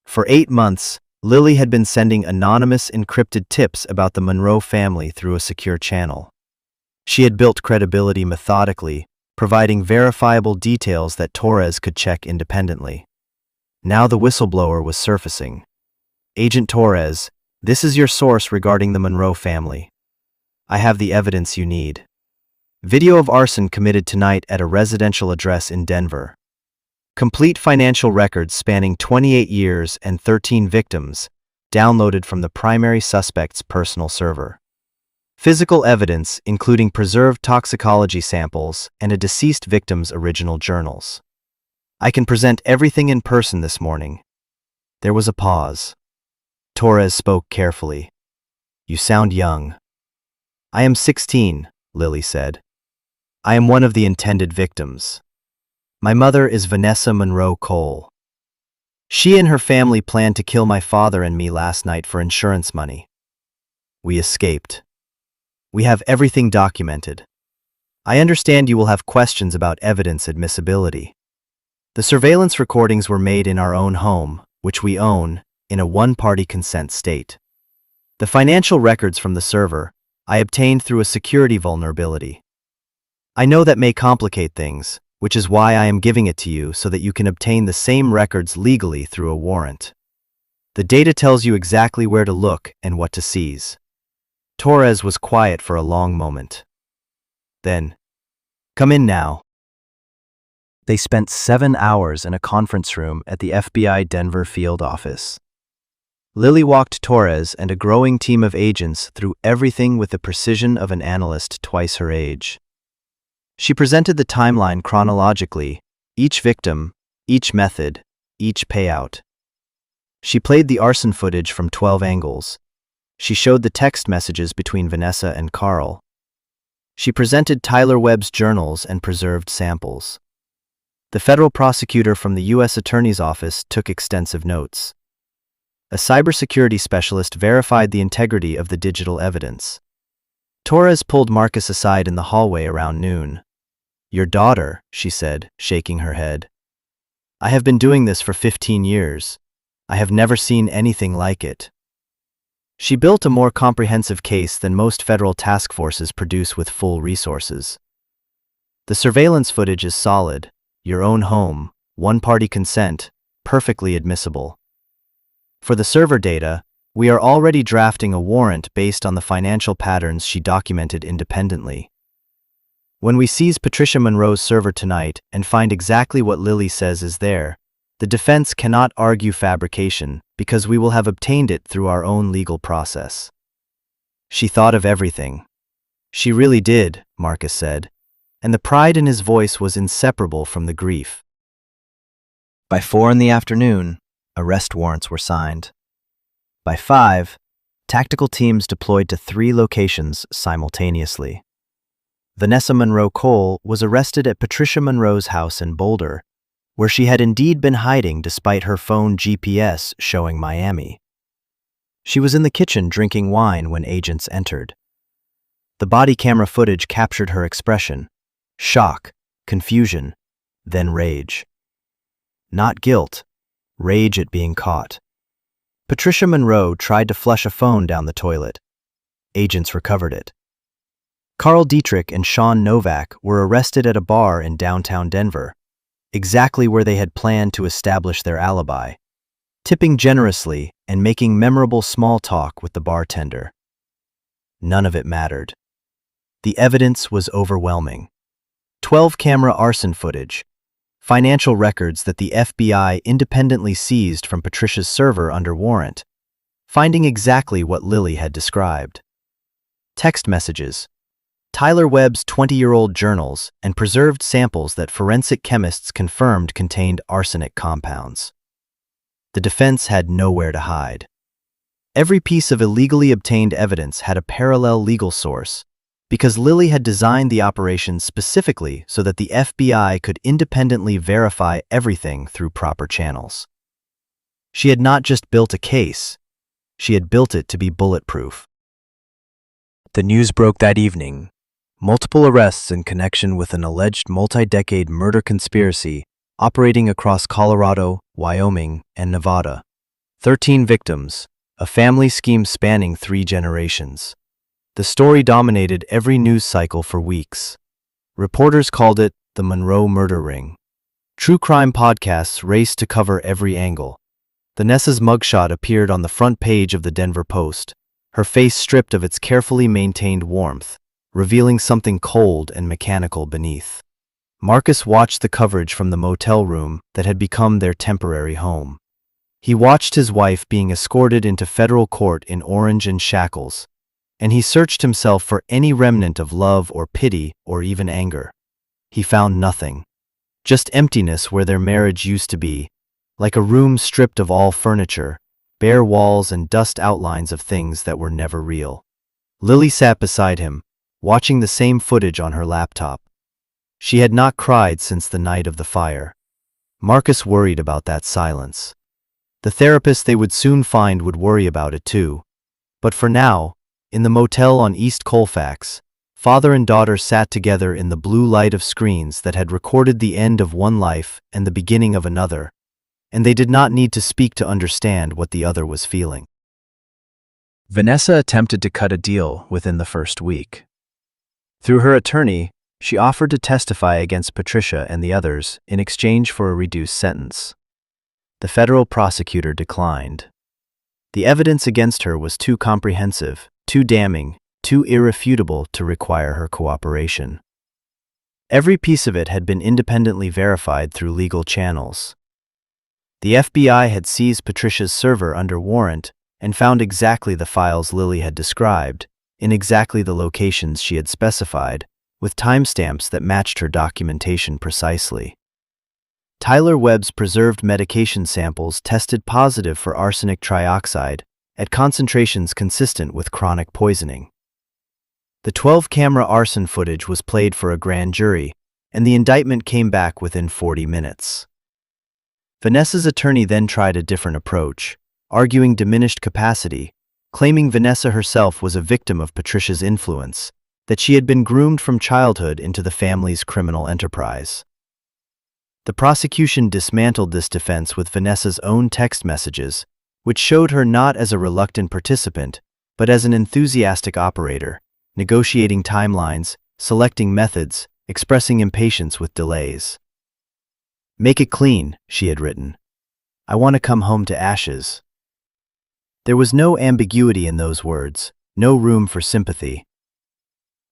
For 8 months, Lily had been sending anonymous encrypted tips about the Monroe family through a secure channel. She had built credibility methodically, providing verifiable details that Torres could check independently. Now the whistleblower was surfacing. "Agent Torres, this is your source regarding the Monroe family. I have the evidence you need. Video of arson committed tonight at a residential address in Denver. Complete financial records spanning 28 years and 13 victims, downloaded from the primary suspect's personal server. Physical evidence, including preserved toxicology samples and a deceased victim's original journals. I can present everything in person this morning." There was a pause. Torres spoke carefully. "You sound young." "I am 16, Lily said. "I am one of the intended victims. My mother is Vanessa Monroe Cole. She and her family planned to kill my father and me last night for insurance money. We escaped. We have everything documented. I understand you will have questions about evidence admissibility. The surveillance recordings were made in our own home, which we own, in a one-party consent state. The financial records from the server I obtained through a security vulnerability. I know that may complicate things, which is why I am giving it to you so that you can obtain the same records legally through a warrant. The data tells you exactly where to look and what to seize." Torres was quiet for a long moment. Then, "Come in now." They spent 7 hours in a conference room at the FBI Denver field office. Lily walked Torres and a growing team of agents through everything with the precision of an analyst twice her age. She presented the timeline chronologically, each victim, each method, each payout. She played the arson footage from 12 angles. She showed the text messages between Vanessa and Carl. She presented Tyler Webb's journals and preserved samples. The federal prosecutor from the U.S. Attorney's Office took extensive notes. A cybersecurity specialist verified the integrity of the digital evidence. Torres pulled Marcus aside in the hallway around noon. "Your daughter," she said, shaking her head. "I have been doing this for 15 years. I have never seen anything like it." She built a more comprehensive case than most federal task forces produce with full resources. "The surveillance footage is solid. Your own home, one-party consent, perfectly admissible. For the server data, we are already drafting a warrant based on the financial patterns she documented independently. When we seize Patricia Monroe's server tonight and find exactly what Lily says is there, the defense cannot argue fabrication because we will have obtained it through our own legal process." "She thought of everything." "She really did," Marcus said, and the pride in his voice was inseparable from the grief. By 4 in the afternoon, arrest warrants were signed. By 5, tactical teams deployed to 3 locations simultaneously. Vanessa Monroe Cole was arrested at Patricia Monroe's house in Boulder, where she had indeed been hiding despite her phone GPS showing Miami. She was in the kitchen drinking wine when agents entered. The body camera footage captured her expression: shock, confusion, then rage. Not guilt, rage at being caught. Patricia Monroe tried to flush a phone down the toilet. Agents recovered it. Carl Dietrich and Sean Novak were arrested at a bar in downtown Denver, exactly where they had planned to establish their alibi, tipping generously and making memorable small talk with the bartender. None of it mattered. The evidence was overwhelming. 12 camera arson footage, financial records that the FBI independently seized from Patricia's server under warrant, finding exactly what Lily had described. Text messages, Tyler Webb's 20-year-old journals, and preserved samples that forensic chemists confirmed contained arsenic compounds. The defense had nowhere to hide. Every piece of illegally obtained evidence had a parallel legal source, because Lily had designed the operation specifically so that the FBI could independently verify everything through proper channels. She had not just built a case, she had built it to be bulletproof. The news broke that evening. Multiple arrests in connection with an alleged multi-decade murder conspiracy operating across Colorado, Wyoming, and Nevada. 13 victims, a family scheme spanning 3 generations. The story dominated every news cycle for weeks. Reporters called it the Monroe murder ring. True crime podcasts raced to cover every angle. Vanessa's mugshot appeared on the front page of the Denver Post, her face stripped of its carefully maintained warmth, revealing something cold and mechanical beneath. Marcus watched the coverage from the motel room that had become their temporary home. He watched his wife being escorted into federal court in orange and shackles, and he searched himself for any remnant of love or pity or even anger. He found nothing. Just emptiness where their marriage used to be, like a room stripped of all furniture, bare walls and dust outlines of things that were never real. Lily sat beside him, watching the same footage on her laptop. She had not cried since the night of the fire. Marcus worried about that silence. The therapist they would soon find would worry about it too. But for now, in the motel on East Colfax, father and daughter sat together in the blue light of screens that had recorded the end of one life and the beginning of another, and they did not need to speak to understand what the other was feeling. Vanessa attempted to cut a deal within the first week. Through her attorney, she offered to testify against Patricia and the others in exchange for a reduced sentence. The federal prosecutor declined. The evidence against her was too comprehensive, too damning, too irrefutable to require her cooperation. Every piece of it had been independently verified through legal channels. The FBI had seized Patricia's server under warrant and found exactly the files Lily had described, in exactly the locations she had specified, with timestamps that matched her documentation precisely. Tyler Webb's preserved medication samples tested positive for arsenic trioxide at concentrations consistent with chronic poisoning. The 12-camera arson footage was played for a grand jury, and the indictment came back within 40 minutes. Vanessa's attorney then tried a different approach, arguing diminished capacity, claiming Vanessa herself was a victim of Patricia's influence, that she had been groomed from childhood into the family's criminal enterprise. The prosecution dismantled this defense with Vanessa's own text messages, which showed her not as a reluctant participant, but as an enthusiastic operator, negotiating timelines, selecting methods, expressing impatience with delays. "Make it clean," she had written. "I want to come home to ashes." There was no ambiguity in those words, no room for sympathy.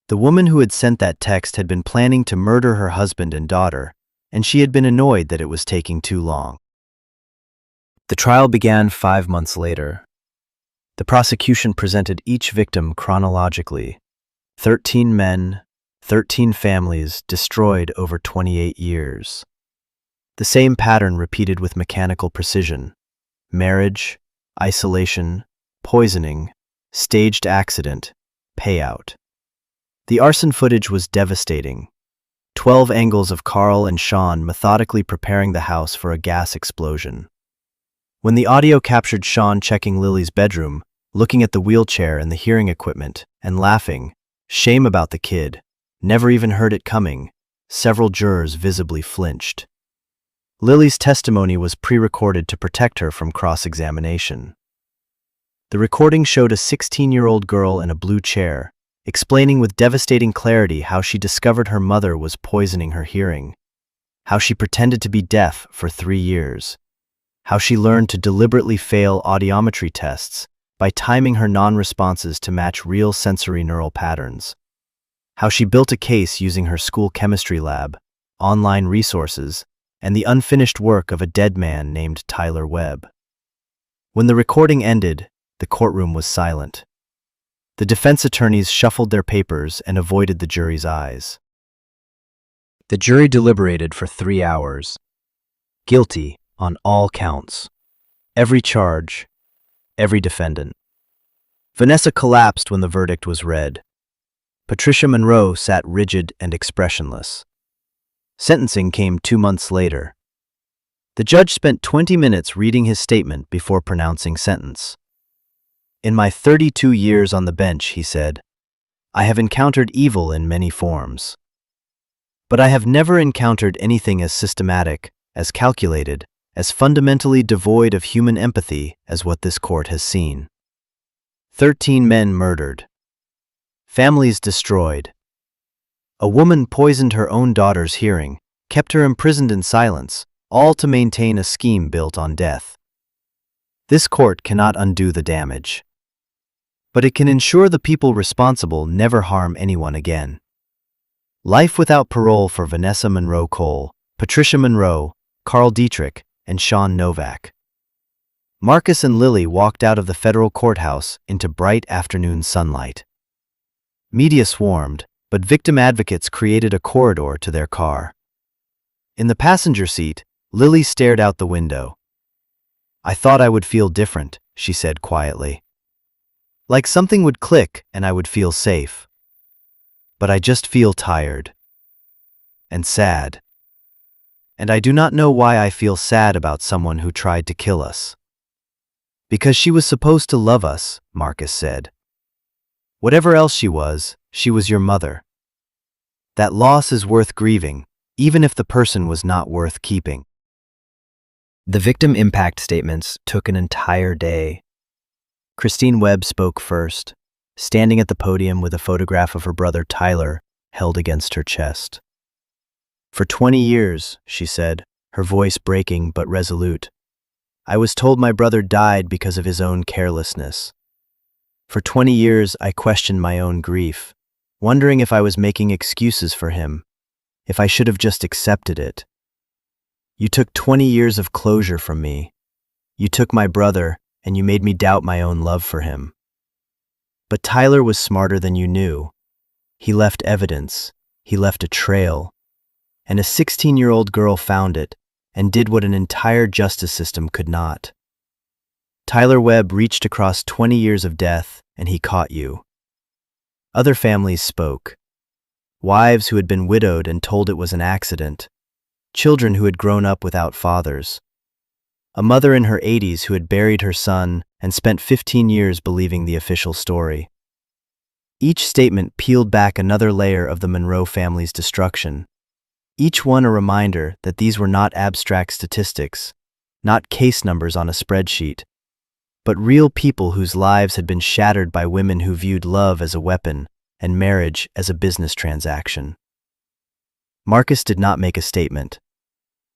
The woman who had sent that text had been planning to murder her husband and daughter, and she had been annoyed that it was taking too long. The trial began 5 months later. The prosecution presented each victim chronologically. 13 men, 13 families destroyed over 28 years. The same pattern repeated with mechanical precision: marriage, isolation, poisoning, staged accident, payout. The arson footage was devastating. 12 angles of Carl and Sean methodically preparing the house for a gas explosion. When the audio captured Sean checking Lily's bedroom, looking at the wheelchair and the hearing equipment, and laughing, shame about the kid, never even heard it coming, several jurors visibly flinched. Lily's testimony was pre-recorded to protect her from cross-examination. The recording showed a 16-year-old girl in a blue chair, explaining with devastating clarity how she discovered her mother was poisoning her hearing, how she pretended to be deaf for 3 years, how she learned to deliberately fail audiometry tests by timing her non-responses to match real sensory neural patterns, how she built a case using her school chemistry lab, online resources, and the unfinished work of a dead man named Tyler Webb. When the recording ended, the courtroom was silent. The defense attorneys shuffled their papers and avoided the jury's eyes. The jury deliberated for 3 hours. Guilty on all counts. Every charge, every defendant. Vanessa collapsed when the verdict was read. Patricia Monroe sat rigid and expressionless. Sentencing came 2 months later. The judge spent 20 minutes reading his statement before pronouncing sentence. "In my 32 years on the bench," he said, "I have encountered evil in many forms. But I have never encountered anything as systematic, as calculated, as fundamentally devoid of human empathy as what this court has seen. 13 men murdered. Families destroyed. A woman poisoned her own daughter's hearing, kept her imprisoned in silence, all to maintain a scheme built on death. This court cannot undo the damage, but it can ensure the people responsible never harm anyone again. Life without parole for Vanessa Monroe Cole, Patricia Monroe, Carl Dietrich, and Sean Novak. Marcus and Lily walked out of the federal courthouse into bright afternoon sunlight. Media swarmed, but victim advocates created a corridor to their car. In the passenger seat, Lily stared out the window. "I thought I would feel different," she said quietly. "Like something would click and I would feel safe. But I just feel tired. And sad. And I do not know why I feel sad about someone who tried to kill us." "Because she was supposed to love us," Marcus said. "Whatever else she was your mother. That loss is worth grieving, even if the person was not worth keeping." The victim impact statements took an entire day. Christine Webb spoke first, standing at the podium with a photograph of her brother Tyler held against her chest. "For 20 years, she said, her voice breaking but resolute, "I was told my brother died because of his own carelessness. For 20 years, I questioned my own grief, wondering if I was making excuses for him, if I should have just accepted it. You took 20 years of closure from me. You took my brother, and you made me doubt my own love for him. But Tyler was smarter than you knew. He left evidence. He left a trail. And a 16-year-old girl found it and did what an entire justice system could not. Tyler Webb reached across 20 years of death, and he caught you." Other families spoke. Wives who had been widowed and told it was an accident. Children who had grown up without fathers. A mother in her 80s who had buried her son and spent 15 years believing the official story. Each statement peeled back another layer of the Monroe family's destruction. Each one a reminder that these were not abstract statistics, not case numbers on a spreadsheet, but real people whose lives had been shattered by women who viewed love as a weapon and marriage as a business transaction. Marcus did not make a statement.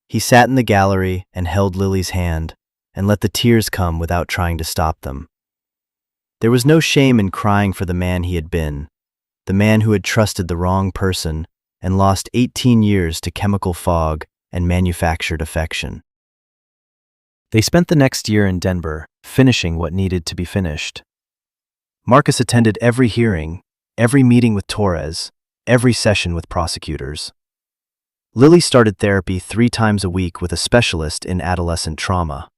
He sat in the gallery and held Lily's hand and let the tears come without trying to stop them. There was no shame in crying for the man he had been, the man who had trusted the wrong person and lost 18 years to chemical fog and manufactured affection. They spent the next year in Denver, finishing what needed to be finished. Marcus attended every hearing, every meeting with Torres, every session with prosecutors. Lily started therapy 3 times a week with a specialist in adolescent trauma.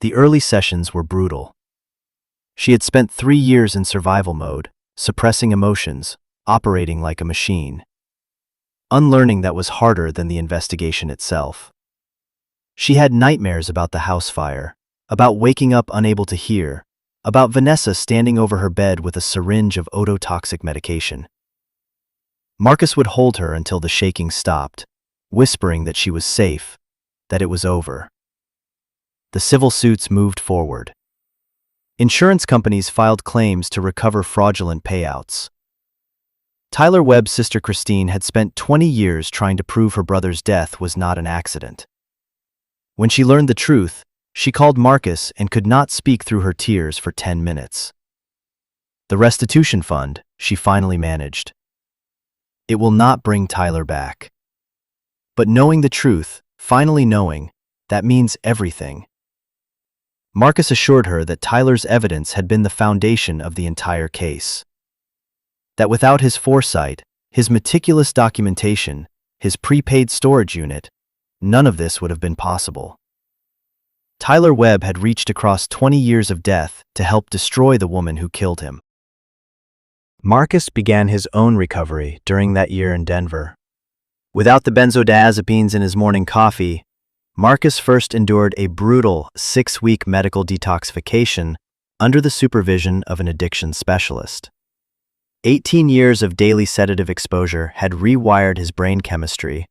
The early sessions were brutal. She had spent 3 years in survival mode, suppressing emotions, operating like a machine. Unlearning that was harder than the investigation itself. She had nightmares about the house fire, about waking up unable to hear, about Vanessa standing over her bed with a syringe of ototoxic medication. Marcus would hold her until the shaking stopped, whispering that she was safe, that it was over. The civil suits moved forward. Insurance companies filed claims to recover fraudulent payouts. Tyler Webb's sister Christine had spent 20 years trying to prove her brother's death was not an accident. When she learned the truth, she called Marcus and could not speak through her tears for 10 minutes. The restitution fund, she finally managed. It will not bring Tyler back. But knowing the truth, finally knowing, that means everything. Marcus assured her that Tyler's evidence had been the foundation of the entire case. That without his foresight, his meticulous documentation, his prepaid storage unit, none of this would have been possible. Tyler Webb had reached across 20 years of death to help destroy the woman who killed him. Marcus began his own recovery during that year in Denver. Without the benzodiazepines in his morning coffee, Marcus first endured a brutal 6-week medical detoxification under the supervision of an addiction specialist. 18 years of daily sedative exposure had rewired his brain chemistry,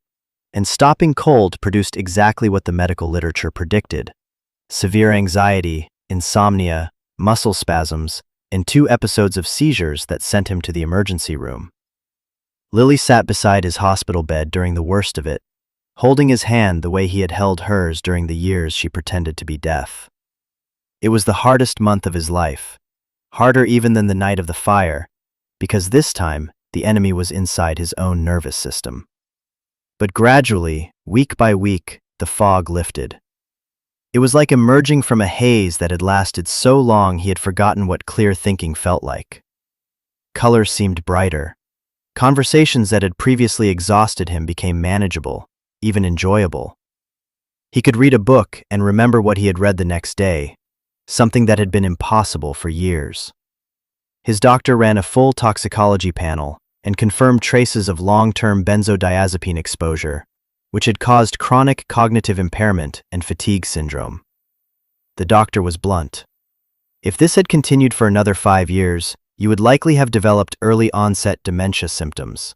and stopping cold produced exactly what the medical literature predicted: severe anxiety, insomnia, muscle spasms, and 2 episodes of seizures that sent him to the emergency room. Lily sat beside his hospital bed during the worst of it, holding his hand the way he had held hers during the years she pretended to be deaf. It was the hardest month of his life, harder even than the night of the fire, because this time the enemy was inside his own nervous system. But gradually, week by week, the fog lifted. It was like emerging from a haze that had lasted so long he had forgotten what clear thinking felt like. Colors seemed brighter. Conversations that had previously exhausted him became manageable, even enjoyable. He could read a book and remember what he had read the next day, something that had been impossible for years. His doctor ran a full toxicology panel and confirmed traces of long-term benzodiazepine exposure, which had caused chronic cognitive impairment and fatigue syndrome. The doctor was blunt. If this had continued for another 5 years, you would likely have developed early-onset dementia symptoms.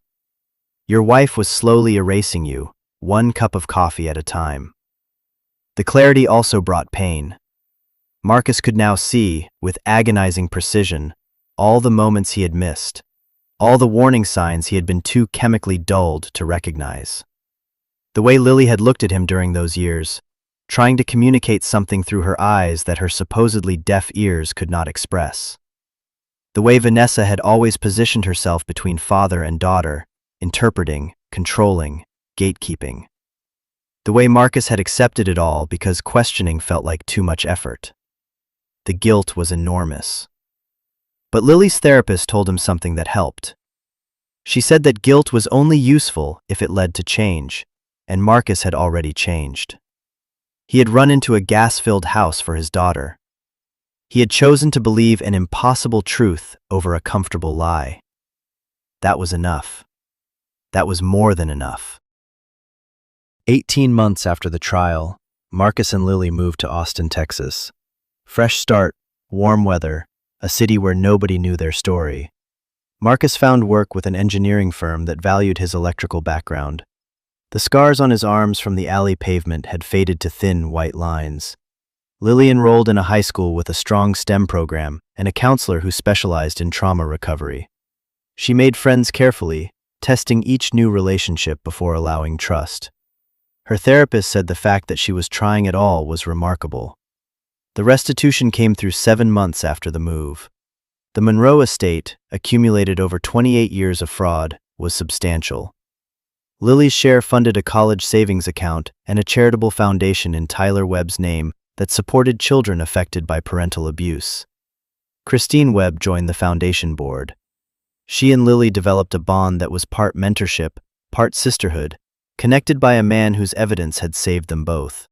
Your wife was slowly erasing you, one cup of coffee at a time. The clarity also brought pain. Marcus could now see, with agonizing precision, all the moments he had missed, all the warning signs he had been too chemically dulled to recognize. The way Lily had looked at him during those years, trying to communicate something through her eyes that her supposedly deaf ears could not express. The way Vanessa had always positioned herself between father and daughter, interpreting, controlling, gatekeeping. The way Marcus had accepted it all because questioning felt like too much effort. The guilt was enormous. But Lily's therapist told him something that helped. She said that guilt was only useful if it led to change, and Marcus had already changed. He had run into a gas-filled house for his daughter. He had chosen to believe an impossible truth over a comfortable lie. That was enough. That was more than enough. 18 months after the trial, Marcus and Lily moved to Austin, Texas. Fresh start, warm weather, a city where nobody knew their story. Marcus found work with an engineering firm that valued his electrical background. The scars on his arms from the alley pavement had faded to thin white lines. Lily enrolled in a high school with a strong STEM program and a counselor who specialized in trauma recovery. She made friends carefully, testing each new relationship before allowing trust. Her therapist said the fact that she was trying it all was remarkable. The restitution came through 7 months after the move. The Monroe estate, accumulated over 28 years of fraud, was substantial. Lily's share funded a college savings account and a charitable foundation in Tyler Webb's name that supported children affected by parental abuse. Christine Webb joined the foundation board. She and Lily developed a bond that was part mentorship, part sisterhood, connected by a man whose evidence had saved them both.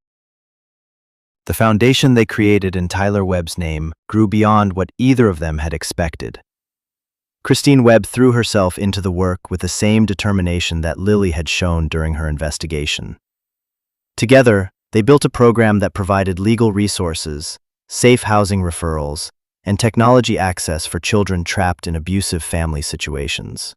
The foundation they created in Tyler Webb's name grew beyond what either of them had expected. Christine Webb threw herself into the work with the same determination that Lily had shown during her investigation. Together, they built a program that provided legal resources, safe housing referrals, and technology access for children trapped in abusive family situations.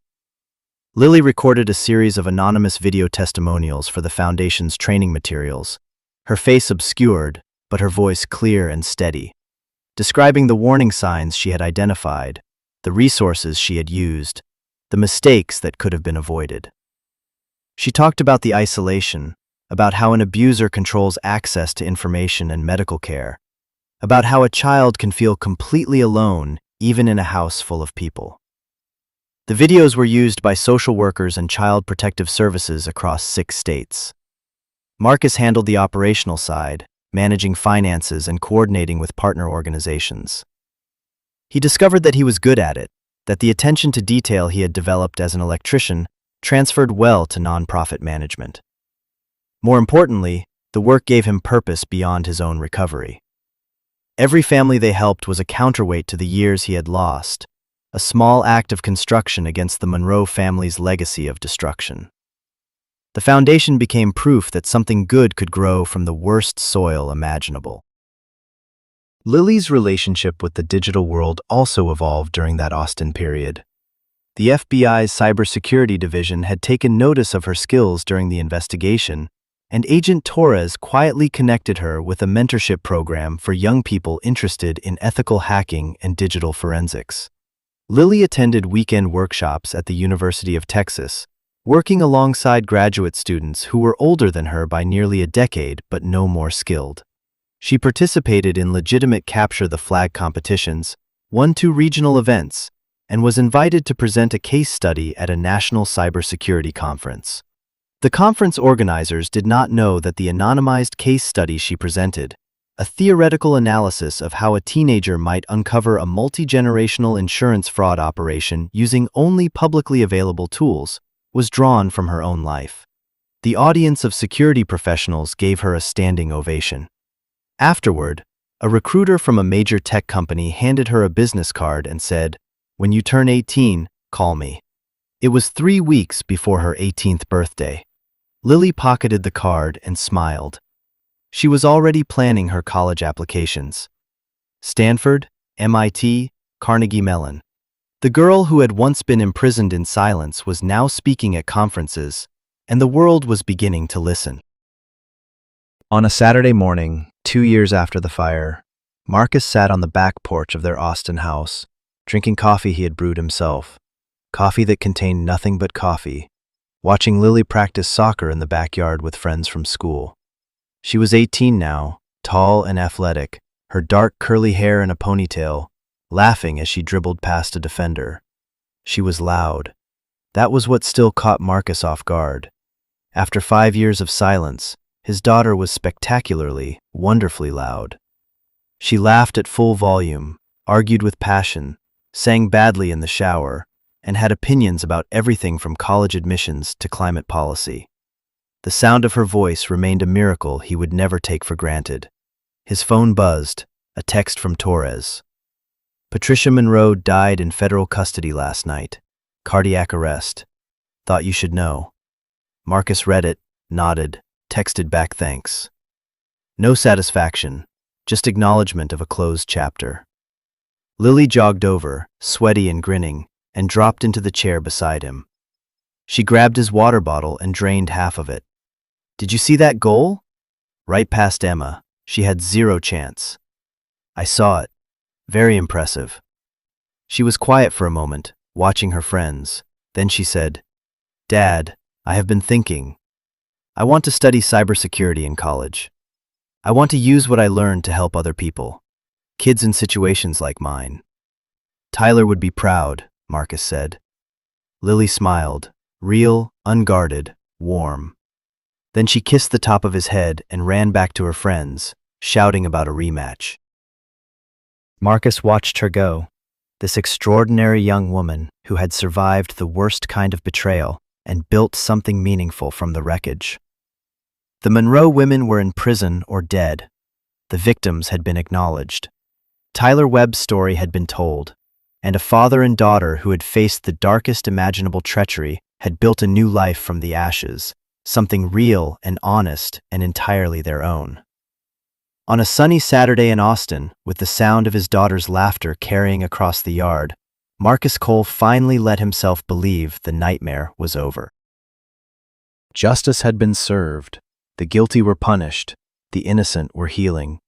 Lily recorded a series of anonymous video testimonials for the foundation's training materials, her face obscured, but her voice clear and steady, describing the warning signs she had identified, the resources she had used, the mistakes that could have been avoided. She talked about the isolation, about how an abuser controls access to information and medical care, about how a child can feel completely alone even in a house full of people. The videos were used by social workers and child protective services across 6 states. Marcus handled the operational side, managing finances and coordinating with partner organizations. He discovered that he was good at it, that the attention to detail he had developed as an electrician transferred well to nonprofit management. More importantly, the work gave him purpose beyond his own recovery. Every family they helped was a counterweight to the years he had lost, a small act of construction against the Monroe family's legacy of destruction. The foundation became proof that something good could grow from the worst soil imaginable. Lily's relationship with the digital world also evolved during that Austin period. The FBI's cybersecurity division had taken notice of her skills during the investigation, and Agent Torres quietly connected her with a mentorship program for young people interested in ethical hacking and digital forensics. Lily attended weekend workshops at the University of Texas, working alongside graduate students who were older than her by nearly a decade but no more skilled. She participated in legitimate capture the flag competitions, won 2 regional events, and was invited to present a case study at a national cybersecurity conference. The conference organizers did not know that the anonymized case study she presented, a theoretical analysis of how a teenager might uncover a multi-generational insurance fraud operation using only publicly available tools, was drawn from her own life. The audience of security professionals gave her a standing ovation. Afterward, a recruiter from a major tech company handed her a business card and said, "When you turn 18, call me." It was 3 weeks before her 18th birthday. Lily pocketed the card and smiled. She was already planning her college applications. Stanford, MIT, Carnegie Mellon. The girl who had once been imprisoned in silence was now speaking at conferences, and the world was beginning to listen. On a Saturday morning, 2 years after the fire, Marcus sat on the back porch of their Austin house, drinking coffee he had brewed himself, coffee that contained nothing but coffee, watching Lily practice soccer in the backyard with friends from school. She was 18 now, tall and athletic, her dark curly hair in a ponytail, laughing as she dribbled past a defender. She was loud. That was what still caught Marcus off guard. After 5 years of silence, his daughter was spectacularly, wonderfully loud. She laughed at full volume, argued with passion, sang badly in the shower, and had opinions about everything from college admissions to climate policy. The sound of her voice remained a miracle he would never take for granted. His phone buzzed, a text from Torres. "Patricia Monroe died in federal custody last night. Cardiac arrest. Thought you should know." Marcus read it, nodded, texted back thanks. No satisfaction, just acknowledgement of a closed chapter. Lily jogged over, sweaty and grinning, and dropped into the chair beside him. She grabbed his water bottle and drained half of it. "Did you see that goal?" Right past Emma. She had 0 chance. "I saw it. Very impressive." She was quiet for a moment, watching her friends. Then she said, "Dad, I have been thinking. I want to study cybersecurity in college. I want to use what I learned to help other people, kids in situations like mine." "Tyler would be proud," Marcus said. Lily smiled, real, unguarded, warm. Then she kissed the top of his head and ran back to her friends, shouting about a rematch. Marcus watched her go, this extraordinary young woman who had survived the worst kind of betrayal and built something meaningful from the wreckage. The Monroe women were in prison or dead. The victims had been acknowledged. Tyler Webb's story had been told, and a father and daughter who had faced the darkest imaginable treachery had built a new life from the ashes, something real and honest and entirely their own. On a sunny Saturday in Austin, with the sound of his daughter's laughter carrying across the yard, Marcus Cole finally let himself believe the nightmare was over. Justice had been served, the guilty were punished, the innocent were healing,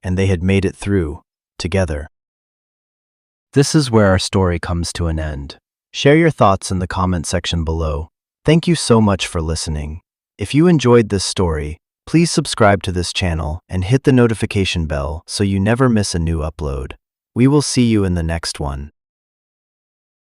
and they had made it through, together. This is where our story comes to an end. Share your thoughts in the comment section below. Thank you so much for listening. If you enjoyed this story, please subscribe to this channel and hit the notification bell so you never miss a new upload. We will see you in the next one.